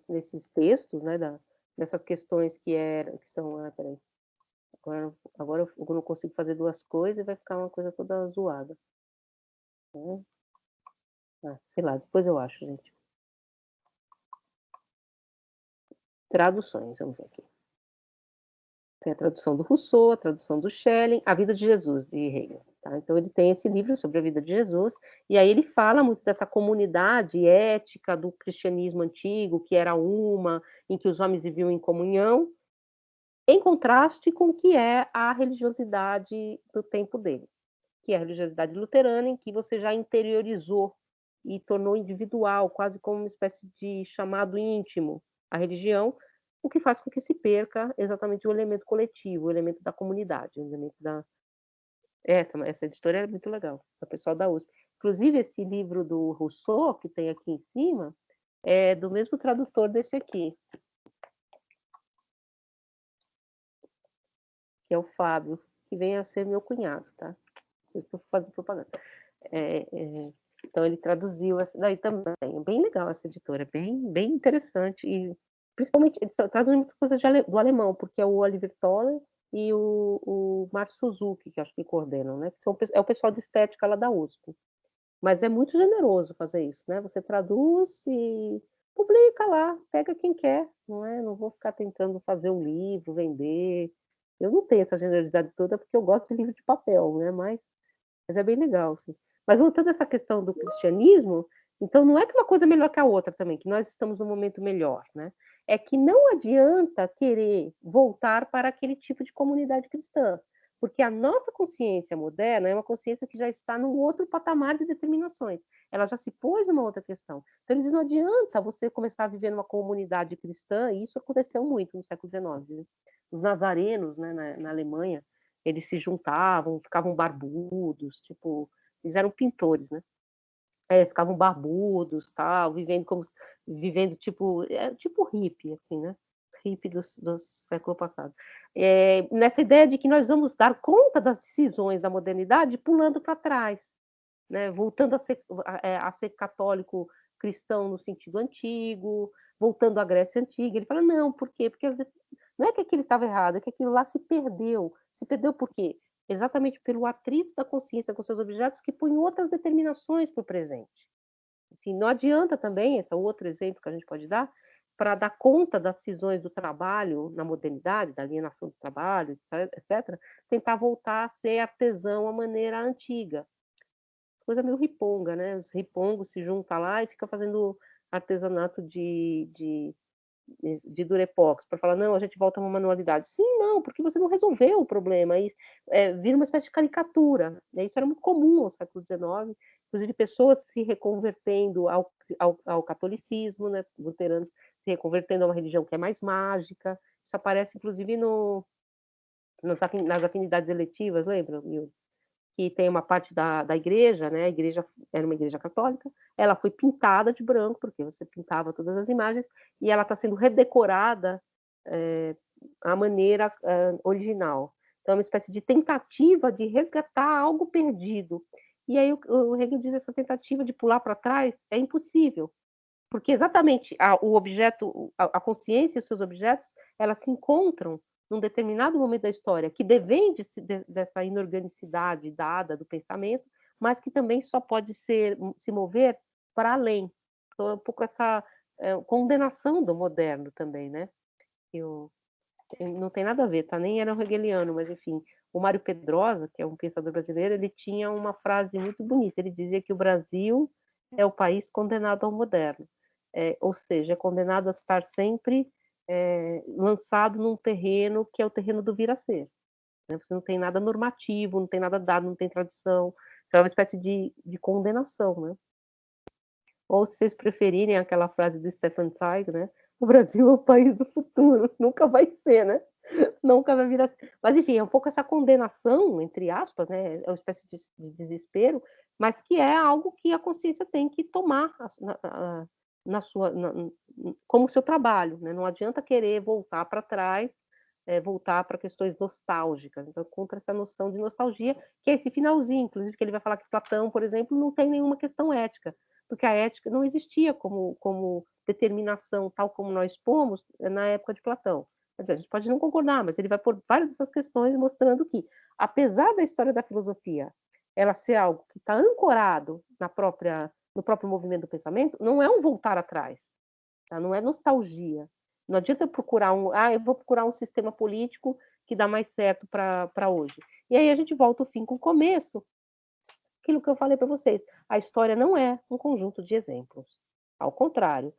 [SPEAKER 1] nesses textos, né, nessas questões que são, peraí, agora eu não consigo fazer duas coisas e vai ficar uma coisa toda zoada. Sei lá, depois eu acho, gente. Traduções, vamos ver aqui. Tem a tradução do Rousseau, a tradução do Schelling, A Vida de Jesus, de Hegel. Tá? Então, ele tem esse livro sobre a vida de Jesus, e aí ele fala muito dessa comunidade ética do cristianismo antigo, que era uma, em que os homens viviam em comunhão, em contraste com o que é a religiosidade do tempo dele, que é a religiosidade luterana, em que você já interiorizou e tornou individual, quase como uma espécie de chamado íntimo a religião, o que faz com que se perca exatamente o elemento coletivo, o elemento da comunidade, o elemento da... Essa editora é muito legal, é o pessoal da USP. Inclusive, esse livro do Rousseau, que tem aqui em cima, é do mesmo tradutor desse aqui, que é o Fábio, que vem a ser meu cunhado, tá? Eu estou fazendo propaganda. Então, ele traduziu essa daí também. É bem legal essa editora, bem interessante. E, principalmente, ele traduz muitas coisas do alemão, porque é o Oliver Toller e o Márcio Suzuki, que acho que coordenam, né? É o pessoal de estética lá da USP. Mas é muito generoso fazer isso, né? Você traduz e publica lá, pega quem quer, não é? Não vou ficar tentando fazer um livro, vender. Eu não tenho essa generosidade toda porque eu gosto de livro de papel, né? Mas é bem legal, assim. Mas voltando a essa questão do cristianismo, então não é que uma coisa é melhor que a outra também, que nós estamos num momento melhor, né? É que não adianta querer voltar para aquele tipo de comunidade cristã, porque a nossa consciência moderna é uma consciência que já está num outro patamar de determinações. Ela já se pôs numa outra questão. Então, eles não adianta você começar a viver numa comunidade cristã, e isso aconteceu muito no século XIX. Né? Os nazarenos, né, na Alemanha, eles se juntavam, ficavam barbudos, tipo, eles eram pintores, né? Ficavam barbudos, tal, vivendo tipo hippie, assim, né? Hippie do século passado. Nessa ideia de que nós vamos dar conta das decisões da modernidade pulando para trás, né? Voltando a ser católico cristão no sentido antigo, voltando à Grécia Antiga. Ele fala, não, por quê? Porque não é que aquilo estava errado, é que aquilo lá se perdeu. Se perdeu por quê? Exatamente pelo atrito da consciência com seus objetos que põe outras determinações para o presente. Enfim, não adianta também, esse é outro exemplo que a gente pode dar, para dar conta das decisões do trabalho na modernidade, da alienação do trabalho, etc., tentar voltar a ser artesão à maneira antiga. Coisa meio riponga, né? Os ripongos se juntam lá e fica fazendo artesanato de durepox, para falar, não, a gente volta a uma manualidade. Sim, não, porque você não resolveu o problema. Aí, vira uma espécie de caricatura. Né? Isso era muito comum no século XIX, inclusive pessoas se reconvertendo ao catolicismo, né? Luteranos se reconvertendo a uma religião que é mais mágica. Isso aparece, inclusive, nas afinidades eletivas, lembra, Milton? Que tem uma parte da igreja, né? A igreja era uma igreja católica, ela foi pintada de branco, porque você pintava todas as imagens, e ela está sendo redecorada à maneira original. Então, é uma espécie de tentativa de resgatar algo perdido. E aí o Hegel diz essa tentativa de pular para trás é impossível, porque exatamente o objeto, a consciência e os seus objetos, elas se encontram num determinado momento da história, que devém dessa inorganicidade dada do pensamento, mas que também só pode se mover para além. Então, é um pouco essa condenação do moderno também, né? Não tem nada a ver, tá? Nem era um hegeliano, mas enfim, o Mário Pedrosa, que é um pensador brasileiro, ele tinha uma frase muito bonita. Ele dizia que o Brasil é o país condenado ao moderno, ou seja, é condenado a estar sempre lançado num terreno que é o terreno do vir a ser. Né? Você não tem nada normativo, não tem nada dado, não tem tradição. Então é uma espécie de condenação, né? Ou se vocês preferirem aquela frase do Stefan Zweig, né? O Brasil é o país do futuro, nunca vai ser, né? Nunca vai virar assim. Mas enfim, é um pouco essa condenação, entre aspas, né, é uma espécie de desespero, mas que é algo que a consciência tem que tomar na sua como seu trabalho, né, não adianta querer voltar para trás, voltar para questões nostálgicas, então contra essa noção de nostalgia, que é esse finalzinho, inclusive que ele vai falar que Platão, por exemplo, não tem nenhuma questão ética, porque a ética não existia como determinação tal como nós pomos na época de Platão. Quer dizer, a gente pode não concordar, mas ele vai pôr várias dessas questões mostrando que, apesar da história da filosofia ela ser algo que está ancorado no próprio movimento do pensamento, não é um voltar atrás, tá? Não é nostalgia. Não adianta procurar eu vou procurar um sistema político que dá mais certo para hoje. E aí a gente volta o fim com o começo, aquilo que eu falei para vocês. A história não é um conjunto de exemplos. Ao contrário,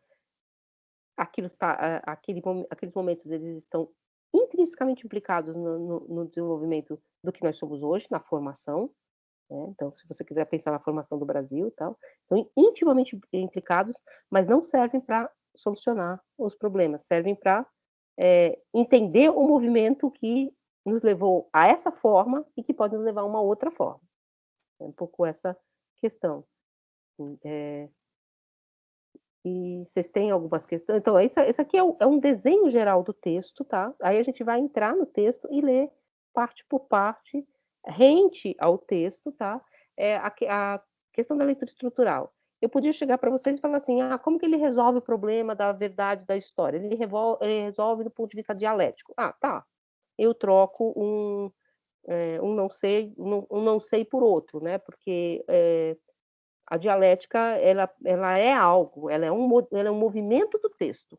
[SPEAKER 1] aqueles momentos eles estão intrinsecamente implicados no desenvolvimento do que nós somos hoje, na formação, né? Então, se você quiser pensar na formação do Brasil e tal, estão intimamente implicados, mas não servem para solucionar os problemas, servem para entender o movimento que nos levou a essa forma e que pode nos levar a uma outra forma. É um pouco essa questão. E vocês têm algumas questões? Então, esse aqui é um desenho geral do texto, tá? Aí a gente vai entrar no texto e ler parte por parte, rente ao texto, tá? A questão da leitura estrutural. Eu podia chegar para vocês e falar assim, como que ele resolve o problema da verdade da história? Ele resolve do ponto de vista dialético. Tá. Eu troco um não sei por outro, né? Porque a dialética ela é algo, ela é um movimento do texto.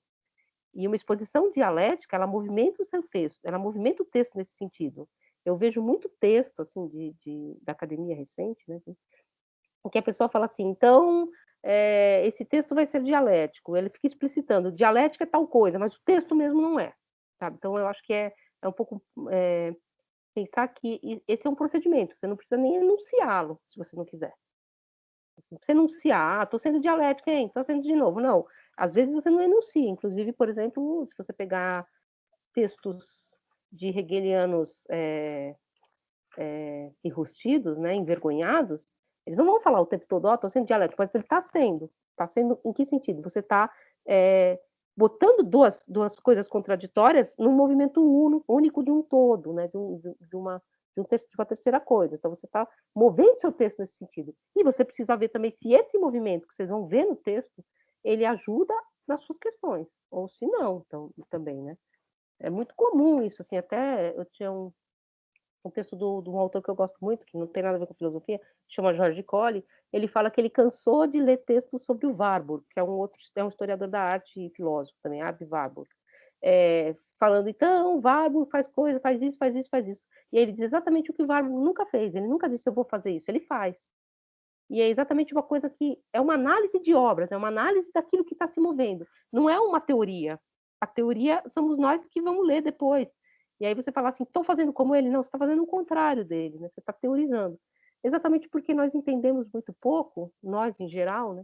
[SPEAKER 1] E uma exposição dialética, ela movimenta o seu texto, ela movimenta o texto nesse sentido. Eu vejo muito texto assim da academia recente, né, em que a pessoa fala assim, então esse texto vai ser dialético. Ele fica explicitando, dialética é tal coisa, mas o texto mesmo não é. Sabe? Então eu acho que é um pouco pensar que esse é um procedimento. Você não precisa nem enunciá-lo, se você não quiser. Você enunciar, estou sendo dialética, hein? Estou sendo de novo. Não, às vezes você não enuncia. Inclusive, por exemplo, se você pegar textos de hegelianos enrustidos, né, envergonhados, eles não vão falar o tempo todo, estou sendo dialético, mas ele está sendo. Está sendo em que sentido? Você está botando duas coisas contraditórias num movimento único de um todo, né, de uma terceira coisa. Então, você está movendo seu texto nesse sentido. E você precisa ver também se esse movimento que vocês vão ver no texto, ele ajuda nas suas questões, ou se não, então, também, né? É muito comum isso, assim, até eu tinha um texto de um autor que eu gosto muito, que não tem nada a ver com filosofia, chama Jorge Colli. Ele fala que ele cansou de ler textos sobre o Warburg, que é um historiador da arte e filósofo também, Aby Warburg, falando, então, o Warburg faz coisa, faz isso, faz isso, faz isso. E ele diz exatamente o que o Warburg nunca fez, ele nunca disse eu vou fazer isso, ele faz. E é exatamente uma coisa que é uma análise de obras, é uma análise daquilo que está se movendo, não é uma teoria. A teoria somos nós que vamos ler depois. E aí você fala assim, estou fazendo como ele? Não, você está fazendo o contrário dele, né? Você está teorizando. Exatamente porque nós entendemos muito pouco, nós em geral, né?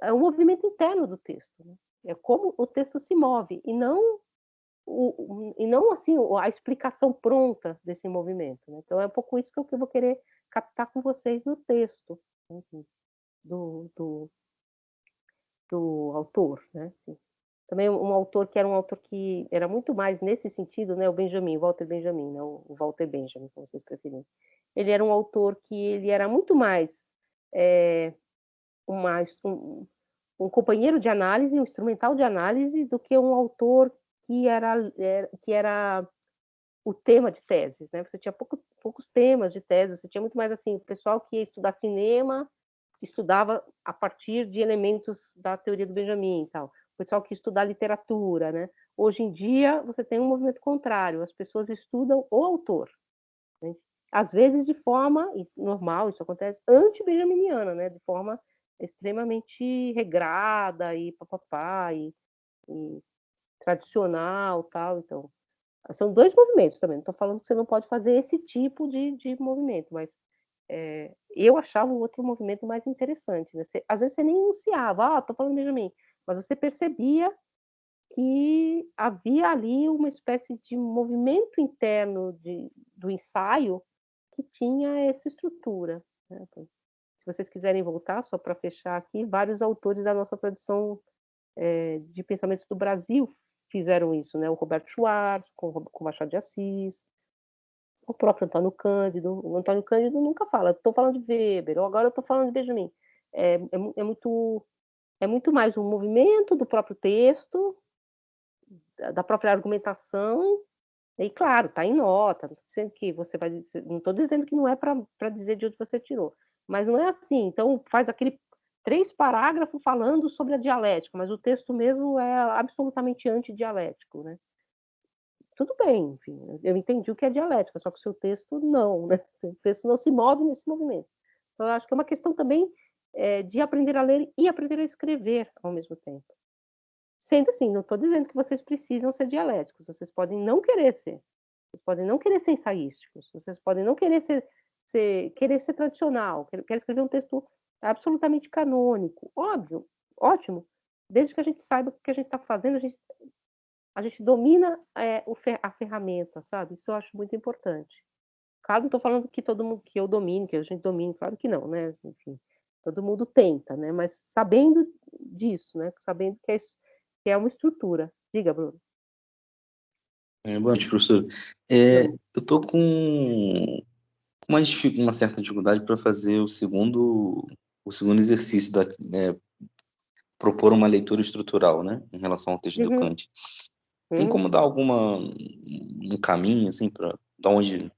[SPEAKER 1] É o movimento interno do texto, né? É como o texto se move, e não assim a explicação pronta desse movimento, né? Então é um pouco isso que eu vou querer captar com vocês no texto, enfim, do autor, né? Também um autor que era um autor que era muito mais nesse sentido, né? O Walter Benjamin, né? O Walter Benjamin, como vocês preferirem. Ele era um autor que ele era muito mais um companheiro de análise, um instrumental de análise, do que um autor que era o tema de teses, né? Você tinha poucos temas de teses, você tinha muito mais assim, o pessoal que ia estudar cinema estudava a partir de elementos da teoria do Benjamin e tal. O pessoal que estudar literatura, né? Hoje em dia você tem um movimento contrário, as pessoas estudam o autor, né? Às vezes de forma normal, isso acontece anti-benjaminiana, né? De forma extremamente regrada e papapá e tradicional, tal. Então, são dois movimentos também. Não estou falando que você não pode fazer esse tipo de movimento, mas eu achava o outro movimento mais interessante. Né? Às vezes você nem enunciava, estou falando Benjamin, mas você percebia que havia ali uma espécie de movimento interno do ensaio que tinha essa estrutura, né. Se vocês quiserem voltar, só para fechar aqui, vários autores da nossa tradição, de pensamentos do Brasil fizeram isso, né, o Roberto Schwartz, com Machado de Assis, o próprio Antônio Cândido. O Antônio Cândido nunca fala: "Estou falando de Weber", ou "Agora eu estou falando de Benjamin". É muito mais um movimento do próprio texto, da própria argumentação, e claro, está em nota, não estou dizendo que você vai dizer, não estou dizendo que não é para dizer de onde você tirou, mas não é assim, então faz aquele 3 parágrafos falando sobre a dialética, mas o texto mesmo é absolutamente antidialético, né. Tudo bem, enfim, eu entendi o que é dialética, só que o seu texto não, né, o texto não se move nesse movimento. Então eu acho que é uma questão também, de aprender a ler e aprender a escrever ao mesmo tempo. Sendo assim, não estou dizendo que vocês precisam ser dialéticos, vocês podem não querer ser, vocês podem não querer ser ensaísticos, vocês podem não querer ser tradicional, querer escrever um texto absolutamente canônico, óbvio, ótimo, desde que a gente saiba o que a gente está fazendo, a gente domina, a ferramenta, sabe, isso eu acho muito importante. Claro, não estou falando que todo mundo que eu domine, que a gente domine, claro que não, né, enfim, todo mundo tenta, né, mas sabendo disso, né, sabendo que é uma estrutura. Diga, Bruno.
[SPEAKER 3] Boa noite, professor.
[SPEAKER 1] Não.
[SPEAKER 3] Eu tô com uma certa dificuldade para fazer o segundo exercício propor uma leitura estrutural, né, em relação ao texto do
[SPEAKER 1] Uhum,
[SPEAKER 3] Kant. Tem
[SPEAKER 1] uhum.
[SPEAKER 3] como dar um caminho, assim, para da onde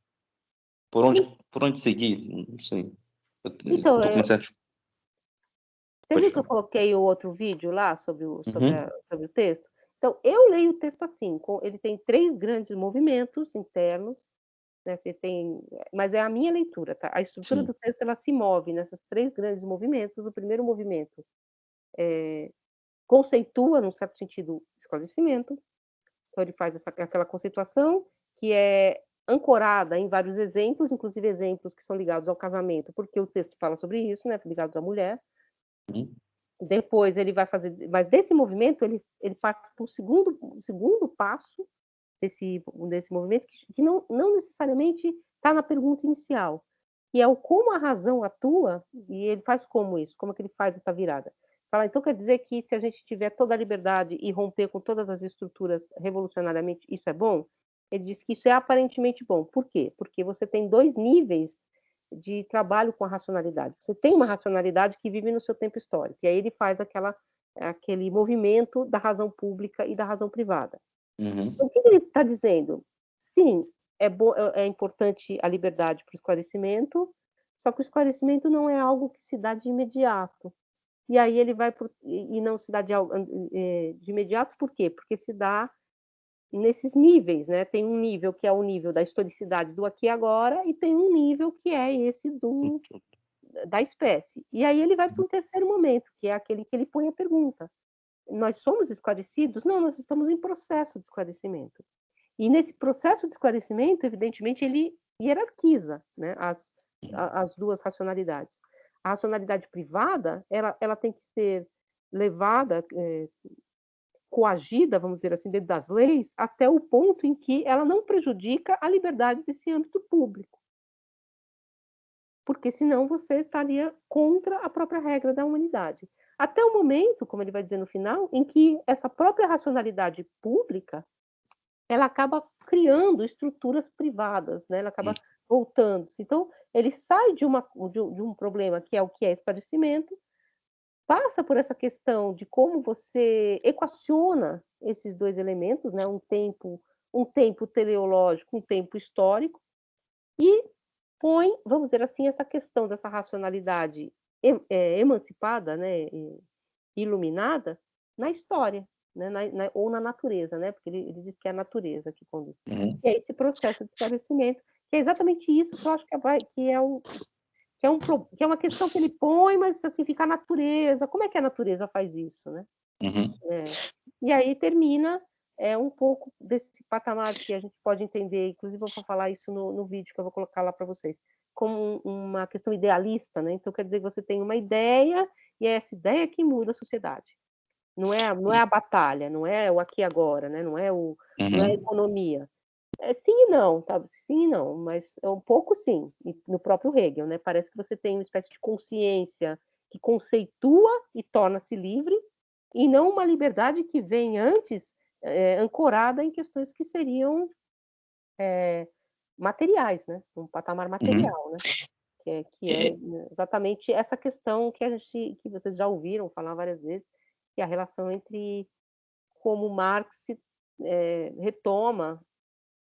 [SPEAKER 3] por onde por onde seguir? Não sei. Eu
[SPEAKER 1] Então,
[SPEAKER 3] tô com uma certa.
[SPEAKER 1] você
[SPEAKER 3] Pode
[SPEAKER 1] viu que eu
[SPEAKER 3] falar.
[SPEAKER 1] coloquei o outro vídeo lá
[SPEAKER 3] Uhum.
[SPEAKER 1] sobre o texto? Então, eu leio o texto assim, ele tem 3 grandes movimentos internos, né, você tem, mas é a minha leitura, tá? A estrutura
[SPEAKER 3] Sim.
[SPEAKER 1] do texto, ela se move nessas 3 grandes movimentos. O primeiro movimento conceitua, num certo sentido, esclarecimento. Então ele faz aquela conceituação que é ancorada em vários exemplos, inclusive exemplos que são ligados ao casamento, porque o texto fala sobre isso, né, ligados à mulher.
[SPEAKER 3] Uhum.
[SPEAKER 1] Depois ele vai fazer, mas desse movimento ele parte para o segundo passo desse movimento, que não necessariamente está na pergunta inicial, que é o como a razão atua, e ele faz como isso, como é que ele faz essa virada. Fala, então quer dizer que se a gente tiver toda a liberdade e romper com todas as estruturas revolucionariamente, isso é bom? Ele diz que isso é aparentemente bom. Por quê? Porque você tem 2 níveis de trabalho com a racionalidade. Você tem uma racionalidade que vive no seu tempo histórico, e aí ele faz aquele movimento da razão pública e da razão privada.
[SPEAKER 3] Uhum.
[SPEAKER 1] O que ele está dizendo? Sim, é importante a liberdade para o esclarecimento, só que o esclarecimento não é algo que se dá de imediato. E aí ele vai e não se dá de imediato, por quê? Porque se dá nesses níveis, né? Tem um nível que é o nível da historicidade do aqui e agora, e tem um nível que é esse da espécie. E aí ele vai para um terceiro momento, que é aquele que ele põe a pergunta: nós somos esclarecidos? Não, nós estamos em processo de esclarecimento. E nesse processo de esclarecimento, evidentemente, ele hierarquiza, né, as 2 racionalidades. A racionalidade privada, ela tem que ser levada, coagida, vamos dizer assim, dentro das leis, até o ponto em que ela não prejudica a liberdade desse âmbito público, porque senão você estaria contra a própria regra da humanidade. Até o momento, como ele vai dizer no final, em que essa própria racionalidade pública, ela acaba criando estruturas privadas, né, ela acaba voltando-se. Então, ele sai de um problema que é o que é esclarecimento, passa por essa questão de como você equaciona esses 2 elementos, né, um tempo teleológico, um tempo histórico, e põe, vamos dizer assim, essa questão dessa racionalidade emancipada, né, iluminada, na história, né, ou na natureza, né, porque ele diz que é a natureza que conduz.
[SPEAKER 3] Uhum.
[SPEAKER 1] E é esse processo de esclarecimento, que é exatamente isso que eu acho que é uma questão que ele põe, mas assim, fica a natureza, como é que a natureza faz isso, né?
[SPEAKER 3] Uhum.
[SPEAKER 1] É. E aí termina, um pouco desse patamar que a gente pode entender, inclusive eu vou falar isso no vídeo que eu vou colocar lá para vocês, como uma questão idealista, né, então quer dizer que você tem uma ideia, e é essa ideia que muda a sociedade. não é a batalha, não é o aqui e agora, né? Não é a
[SPEAKER 3] Uhum.
[SPEAKER 1] economia. Sim e não, tá? Sim e não, mas é um pouco sim, e no próprio Hegel, né? Parece que você tem uma espécie de consciência que conceitua e torna-se livre, e não uma liberdade que vem antes ancorada em questões que seriam materiais, né? Um patamar
[SPEAKER 3] Uhum.
[SPEAKER 1] material, né? Que é
[SPEAKER 3] É,
[SPEAKER 1] exatamente essa questão que vocês já ouviram falar várias vezes, que é a relação entre como Marx retoma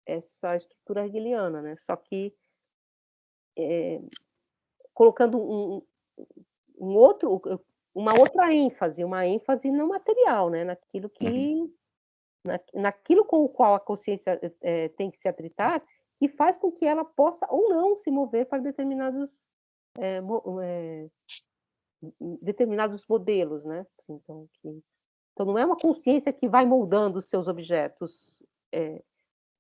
[SPEAKER 1] essa estrutura hegeliana, né? Só que colocando uma outra ênfase, uma ênfase não material, né?
[SPEAKER 3] uhum.
[SPEAKER 1] Naquilo com o qual a consciência tem que se atritar, e faz com que ela possa ou não se mover para determinados modelos, né? Então não é uma consciência que vai moldando os seus objetos,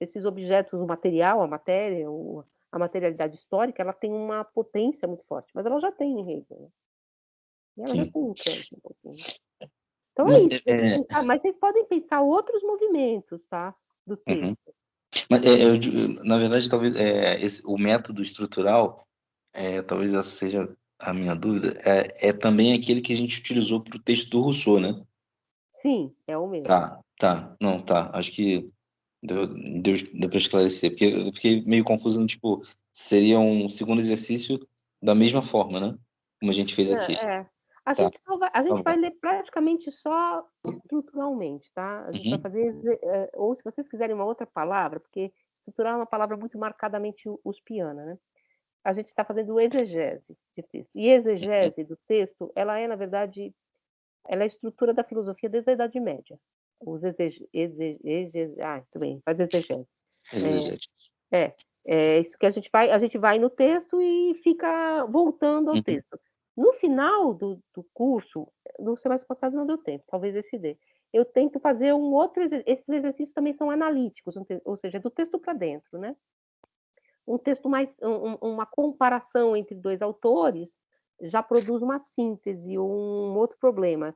[SPEAKER 1] esses objetos, o material, a matéria, a materialidade histórica, ela tem uma potência muito forte, mas ela já tem em Hegel, né? E ela já
[SPEAKER 3] Sim.
[SPEAKER 1] tem em Kant um pouquinho. Então é
[SPEAKER 3] Mas,
[SPEAKER 1] isso, mas vocês podem pensar outros movimentos, tá? Do
[SPEAKER 3] uhum.
[SPEAKER 1] texto.
[SPEAKER 3] Mas na verdade, talvez o método estrutural, talvez essa seja a minha dúvida, é também aquele que a gente utilizou para o texto do Rousseau, né?
[SPEAKER 1] Sim, é o mesmo.
[SPEAKER 3] Tá. Não, tá. Acho que deu para esclarecer, porque eu fiquei meio confuso, tipo, seria um segundo exercício da mesma forma, né? Como a gente fez aqui.
[SPEAKER 1] É, é. A
[SPEAKER 3] Tá,
[SPEAKER 1] gente, a
[SPEAKER 3] tá
[SPEAKER 1] gente vai
[SPEAKER 3] bom.
[SPEAKER 1] ler praticamente só estruturalmente, tá? A gente vai
[SPEAKER 3] Uhum.
[SPEAKER 1] fazer, ou se vocês quiserem uma outra palavra, porque estrutural é uma palavra muito marcadamente uspiana, né? A gente está fazendo exegese de texto. E exegese do texto, ela é, na verdade, ela é a estrutura da filosofia desde a Idade Média. Tudo bem, faz exegese.
[SPEAKER 3] Exegético.
[SPEAKER 1] É, é isso que a gente vai no texto e fica voltando ao
[SPEAKER 3] Uhum.
[SPEAKER 1] texto. No final do curso, no semestre passado não deu tempo, talvez esse dê. Eu tento fazer um outro esses exercícios também são analíticos, ou seja, do texto para dentro, né? Um texto mais uma comparação entre dois autores já produz uma síntese ou um outro problema.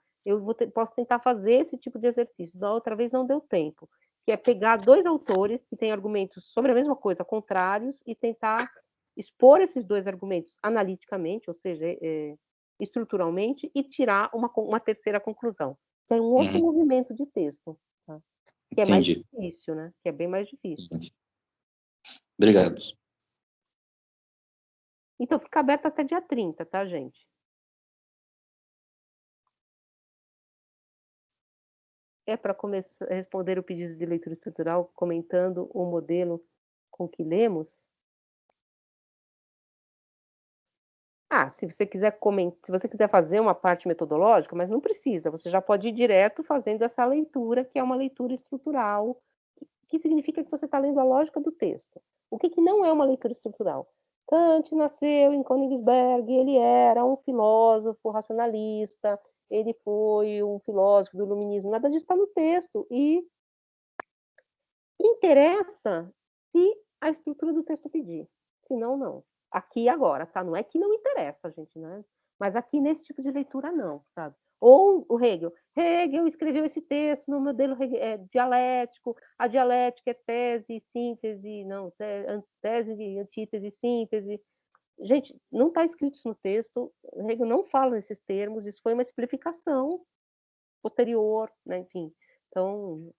[SPEAKER 1] Posso tentar fazer esse tipo de exercício. Da outra vez não deu tempo, que é pegar dois autores que têm argumentos sobre a mesma coisa, contrários, e tentar expor esses dois argumentos analiticamente, ou seja, estruturalmente, e tirar uma terceira conclusão. Que é um outro
[SPEAKER 3] Uhum.
[SPEAKER 1] movimento de texto, tá? Que é mais
[SPEAKER 3] Entendi.
[SPEAKER 1] difícil, né? Que é bem mais difícil.
[SPEAKER 3] Obrigado.
[SPEAKER 1] Então, fica aberto até dia 30, tá, gente? É para responder o pedido de leitura estrutural comentando o modelo com que lemos? Se você quiser se você quiser fazer uma parte metodológica, mas não precisa, você já pode ir direto fazendo essa leitura, que é uma leitura estrutural, que significa que você está lendo a lógica do texto. O que não é uma leitura estrutural? Kant nasceu em Königsberg, ele era um filósofo racionalista, ele foi um filósofo do iluminismo, nada disso está no texto. E interessa se a estrutura do texto pedir, senão não. Aqui e agora, tá? Não é que não interessa, gente, né? Mas aqui nesse tipo de leitura não, sabe? Ou o Hegel. Hegel escreveu esse texto no modelo dialético. A dialética é tese, síntese, não, tese, antítese, síntese. Gente, não está escrito isso no texto. Hegel não fala nesses termos. Isso foi uma explicação posterior, né? Enfim. Então,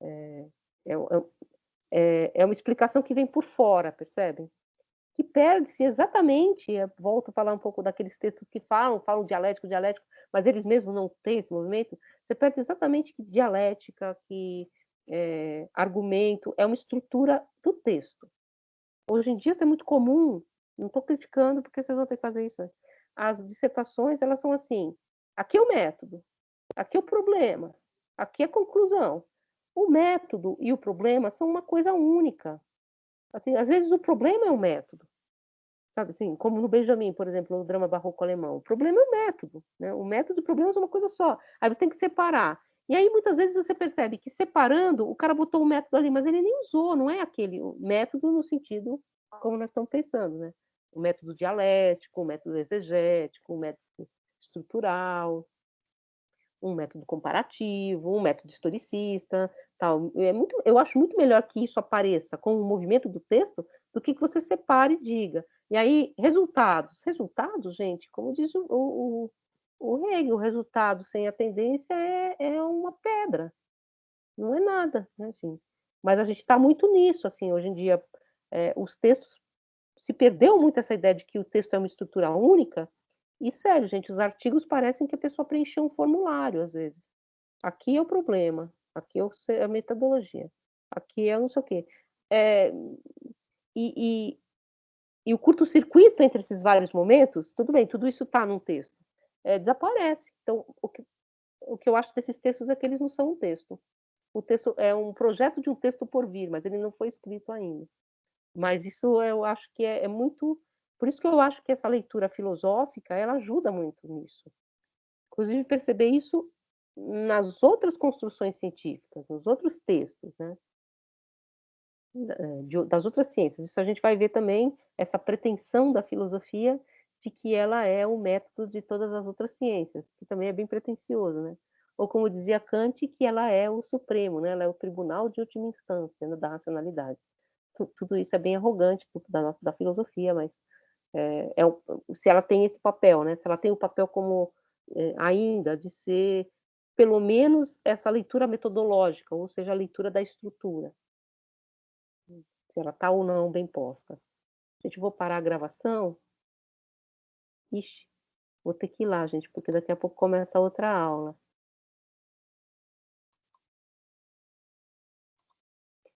[SPEAKER 1] é, é, é uma explicação que vem por fora, percebem? Que perde-se exatamente, volto a falar um pouco daqueles textos que falam dialético, mas eles mesmos não têm esse movimento, você perde exatamente que dialética, que argumento, é uma estrutura do texto. Hoje em dia isso é muito comum, não estou criticando porque vocês vão ter que fazer isso. As dissertações, elas são assim, aqui é o método, aqui é o problema, aqui é a conclusão. O método e o problema são uma coisa única. Assim, às vezes o problema é o método, sabe assim, como no Benjamin, por exemplo, no drama barroco alemão. O problema é o método, né? O método e o problema são uma coisa só. Aí você tem que separar. E aí muitas vezes você percebe que separando, o cara botou o método ali, mas ele nem usou, não é aquele método no sentido como nós estamos pensando, né? O método dialético, o método exegético, o método estrutural. um método comparativo, um método historicista, tal. Eu acho muito melhor que isso apareça com o movimento do texto do que você separe e diga. E aí, resultados. Resultados, gente, como diz o Hegel, o resultado sem a tendência é uma pedra. Não é nada, né, gente? Mas a gente está muito nisso, assim, hoje em dia. Os textos, se perdeu muito essa ideia de que o texto é uma estrutura única, e sério, gente, os artigos parecem que a pessoa preencheu um formulário, às vezes. Aqui é o problema, aqui é a metodologia, aqui é não sei o quê. E o curto-circuito entre esses vários momentos, tudo bem, tudo isso está num texto, desaparece. Então, o que eu acho desses textos é que eles não são um texto. O texto é um projeto de um texto por vir, mas ele não foi escrito ainda. Mas isso eu acho que é muito... Por isso que eu acho que essa leitura filosófica, ela ajuda muito nisso. Inclusive, perceber isso nas outras construções científicas, nos outros textos, né? Das outras ciências. Isso a gente vai ver também, essa pretensão da filosofia de que ela é o método de todas as outras ciências, que também é bem pretensioso, né? Ou como dizia Kant, que ela é o supremo, né? Ela é o tribunal de última instância, né, da racionalidade. Tudo isso é bem arrogante da filosofia, mas se ela tem esse papel, né? Se ela tem o papel como ainda de ser pelo menos essa leitura metodológica, ou seja, a leitura da estrutura, se ela está ou não bem posta. Gente, vou parar a gravação. Ixi, vou ter que ir lá, gente, porque daqui a pouco começa outra aula.